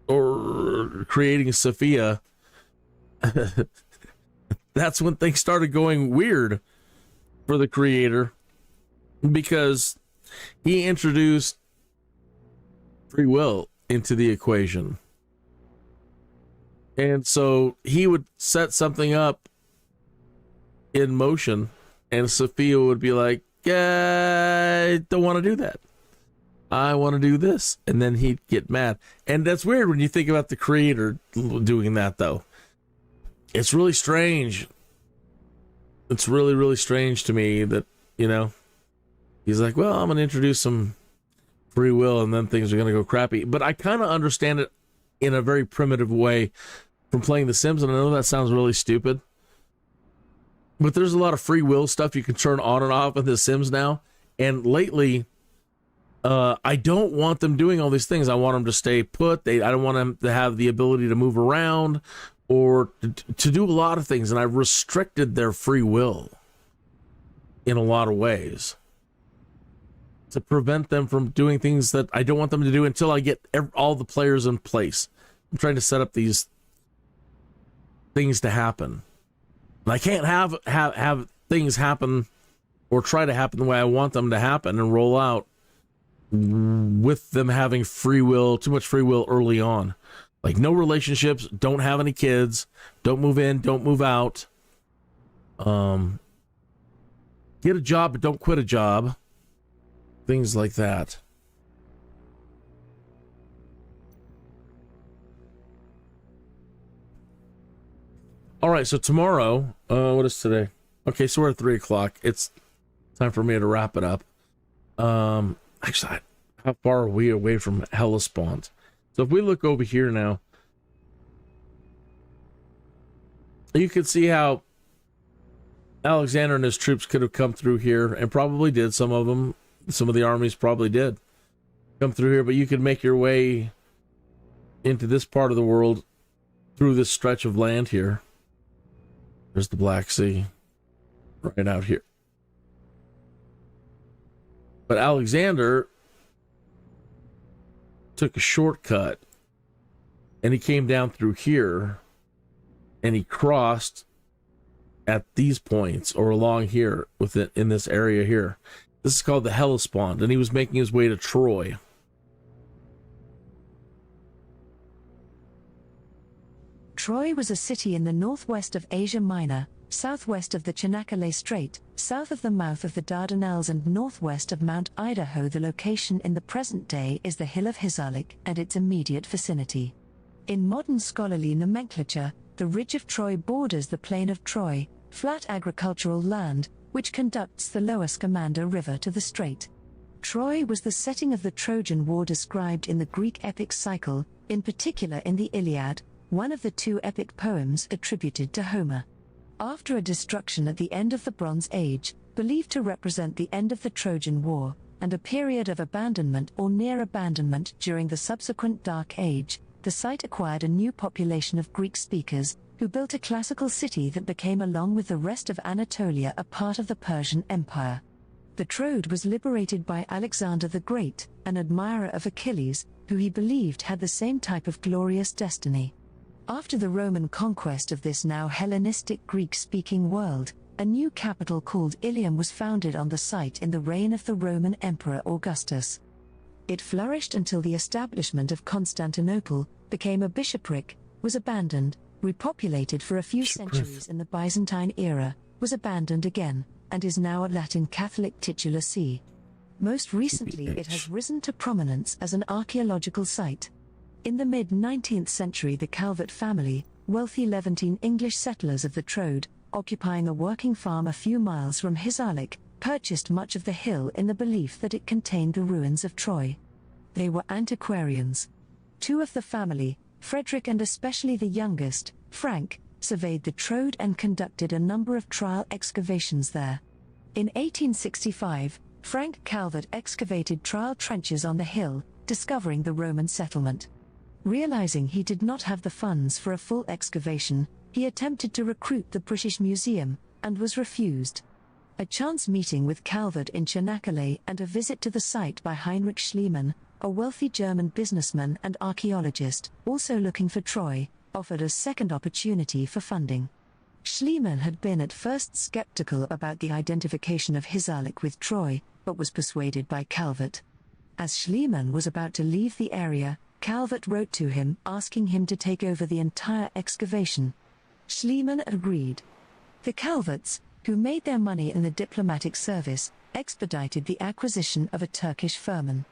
or creating Sophia, that's when things started going weird for the Creator, because he introduced free will into the equation. And so he would set something up in motion, and Sophia would be like, I don't want to do that. I want to do this. And then he'd get mad. And that's weird when you think about the Creator doing that, though. It's really strange. It's really, really strange to me that, he's like, well, I'm going to introduce some free will, and then things are going to go crappy. But I kind of understand it in a very primitive way from playing The Sims, and I know that sounds really stupid, but there's a lot of free will stuff you can turn on and off in The Sims now. And lately, I don't want them doing all these things. I want them to stay put. I don't want them to have the ability to move around or to do a lot of things, and I've restricted their free will in a lot of ways to prevent them from doing things that I don't want them to do until I get all the players in place. I'm trying to set up these things to happen. And I can't have things happen or try to happen the way I want them to happen and roll out with them having free will, too much free will early on. Like no relationships, don't have any kids, don't move in, don't move out. Get a job, but don't quit a job. Things like that. All right, so tomorrow, what is today? Okay, so we're at 3 o'clock. It's time for me to wrap it up. Actually, how far are we away from Hellespont? So if we look over here now, you can see how Alexander and his troops could have come through here, and probably did. Some of the armies probably did come through here, but you could make your way into this part of the world through this stretch of land here. There's the Black Sea right out here. But Alexander took a shortcut, and he came down through here, and he crossed at these points or along here in this area here. This is called the Hellespont, and he was making his way to Troy. Troy was a city in the northwest of Asia Minor, southwest of the Çanakkale Strait, south of the mouth of the Dardanelles, and northwest of Mount Idaho. The location in the present day is the Hill of Hisarlik and its immediate vicinity. In modern scholarly nomenclature, the ridge of Troy borders the plain of Troy, flat agricultural land, which conducts the lower Scamander River to the strait. Troy was the setting of the Trojan War described in the Greek epic cycle, in particular in the Iliad, one of the two epic poems attributed to Homer. After a destruction at the end of the Bronze Age, believed to represent the end of the Trojan War, and a period of abandonment or near abandonment during the subsequent Dark Age, the site acquired a new population of Greek speakers, who built a classical city that became, along with the rest of Anatolia, a part of the Persian Empire. The Troad was liberated by Alexander the Great, an admirer of Achilles, who he believed had the same type of glorious destiny. After the Roman conquest of this now Hellenistic Greek-speaking world, a new capital called Ilium was founded on the site in the reign of the Roman Emperor Augustus. It flourished until the establishment of Constantinople, became a bishopric, was abandoned, repopulated for a few centuries in the Byzantine era, was abandoned again, and is now a Latin Catholic titular see. Most recently it has risen to prominence as an archaeological site. In the mid-19th century, the Calvert family, wealthy Levantine English settlers of the Troad, occupying a working farm a few miles from Hisarlik, purchased much of the hill in the belief that it contained the ruins of Troy. They were antiquarians. Two of the family, Frederick and especially the youngest, Frank, surveyed the Troad and conducted a number of trial excavations there. In 1865, Frank Calvert excavated trial trenches on the hill, discovering the Roman settlement. Realizing he did not have the funds for a full excavation, he attempted to recruit the British Museum, and was refused. A chance meeting with Calvert in Çanakkale and a visit to the site by Heinrich Schliemann, a wealthy German businessman and archaeologist, also looking for Troy, offered a second opportunity for funding. Schliemann had been at first skeptical about the identification of Hisarlik with Troy, but was persuaded by Calvert. As Schliemann was about to leave the area, Calvert wrote to him asking him to take over the entire excavation. Schliemann agreed. The Calverts, who made their money in the diplomatic service, expedited the acquisition of a Turkish firman.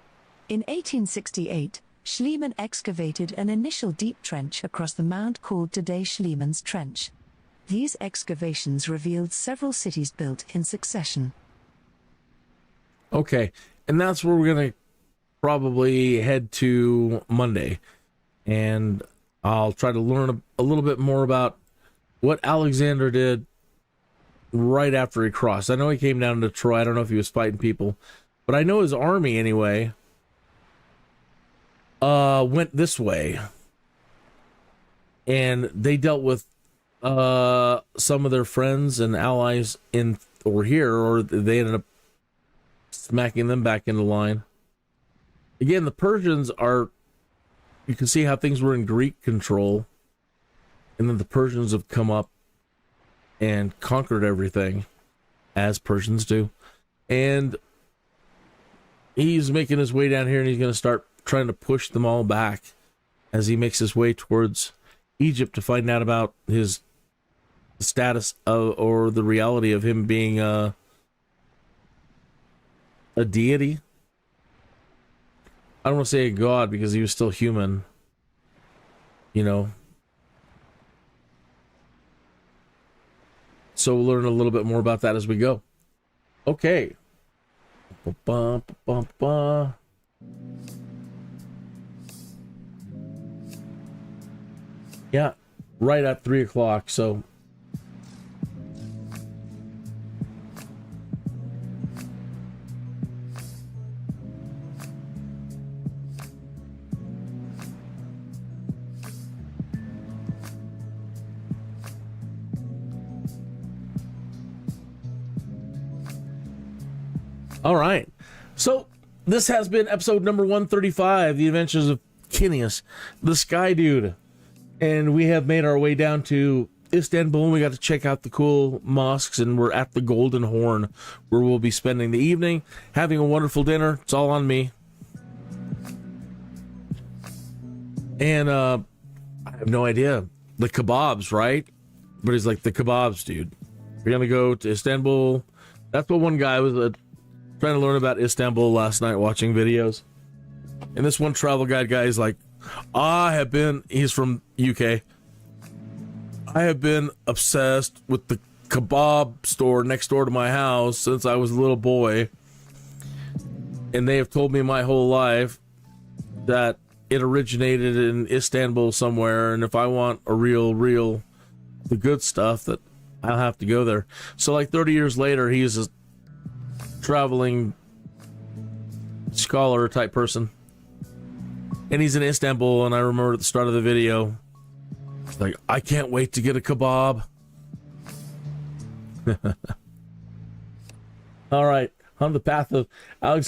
In 1868, Schliemann excavated an initial deep trench across the mound called today Schliemann's Trench. These excavations revealed several cities built in succession. Okay, and that's where we're going to probably head to Monday, and I'll try to learn a little bit more about what Alexander did right after he crossed. I know he came down to Troy. I don't know if he was fighting people, but I know his army anyway went this way, and they dealt with some of their friends and allies over here, or they ended up smacking them back into line. Again, the Persians are, you can see how things were in Greek control, and then the Persians have come up and conquered everything, as Persians do. And he's making his way down here, and he's going to start trying to push them all back as he makes his way towards Egypt to find out about his status of, or the reality of him being a deity. I don't want to say a god because he was still human, you know. So we'll learn a little bit more about that as we go. Okay. Yeah, right at 3 o'clock, so... All right. So this has been episode number 135, The Adventures of Kinneas, the Skydude. And we have made our way down to Istanbul, and we got to check out the cool mosques, and we're at the Golden Horn, where we'll be spending the evening, having a wonderful dinner. It's all on me. And I have no idea. The kebabs, right? But he's like, the kebabs, dude. We're going to go to Istanbul. That's what one guy was trying to learn about Istanbul last night, watching videos. And this one travel guide guy is like, he's from UK. I have been obsessed with the kebab store next door to my house since I was a little boy. And they have told me my whole life that it originated in Istanbul somewhere. And if I want a the good stuff, that I'll have to go there. So like 30 years later, he's a traveling scholar type person. And he's in Istanbul, and I remember at the start of the video, he's like, I can't wait to get a kebab. All right, on the path of Alexander.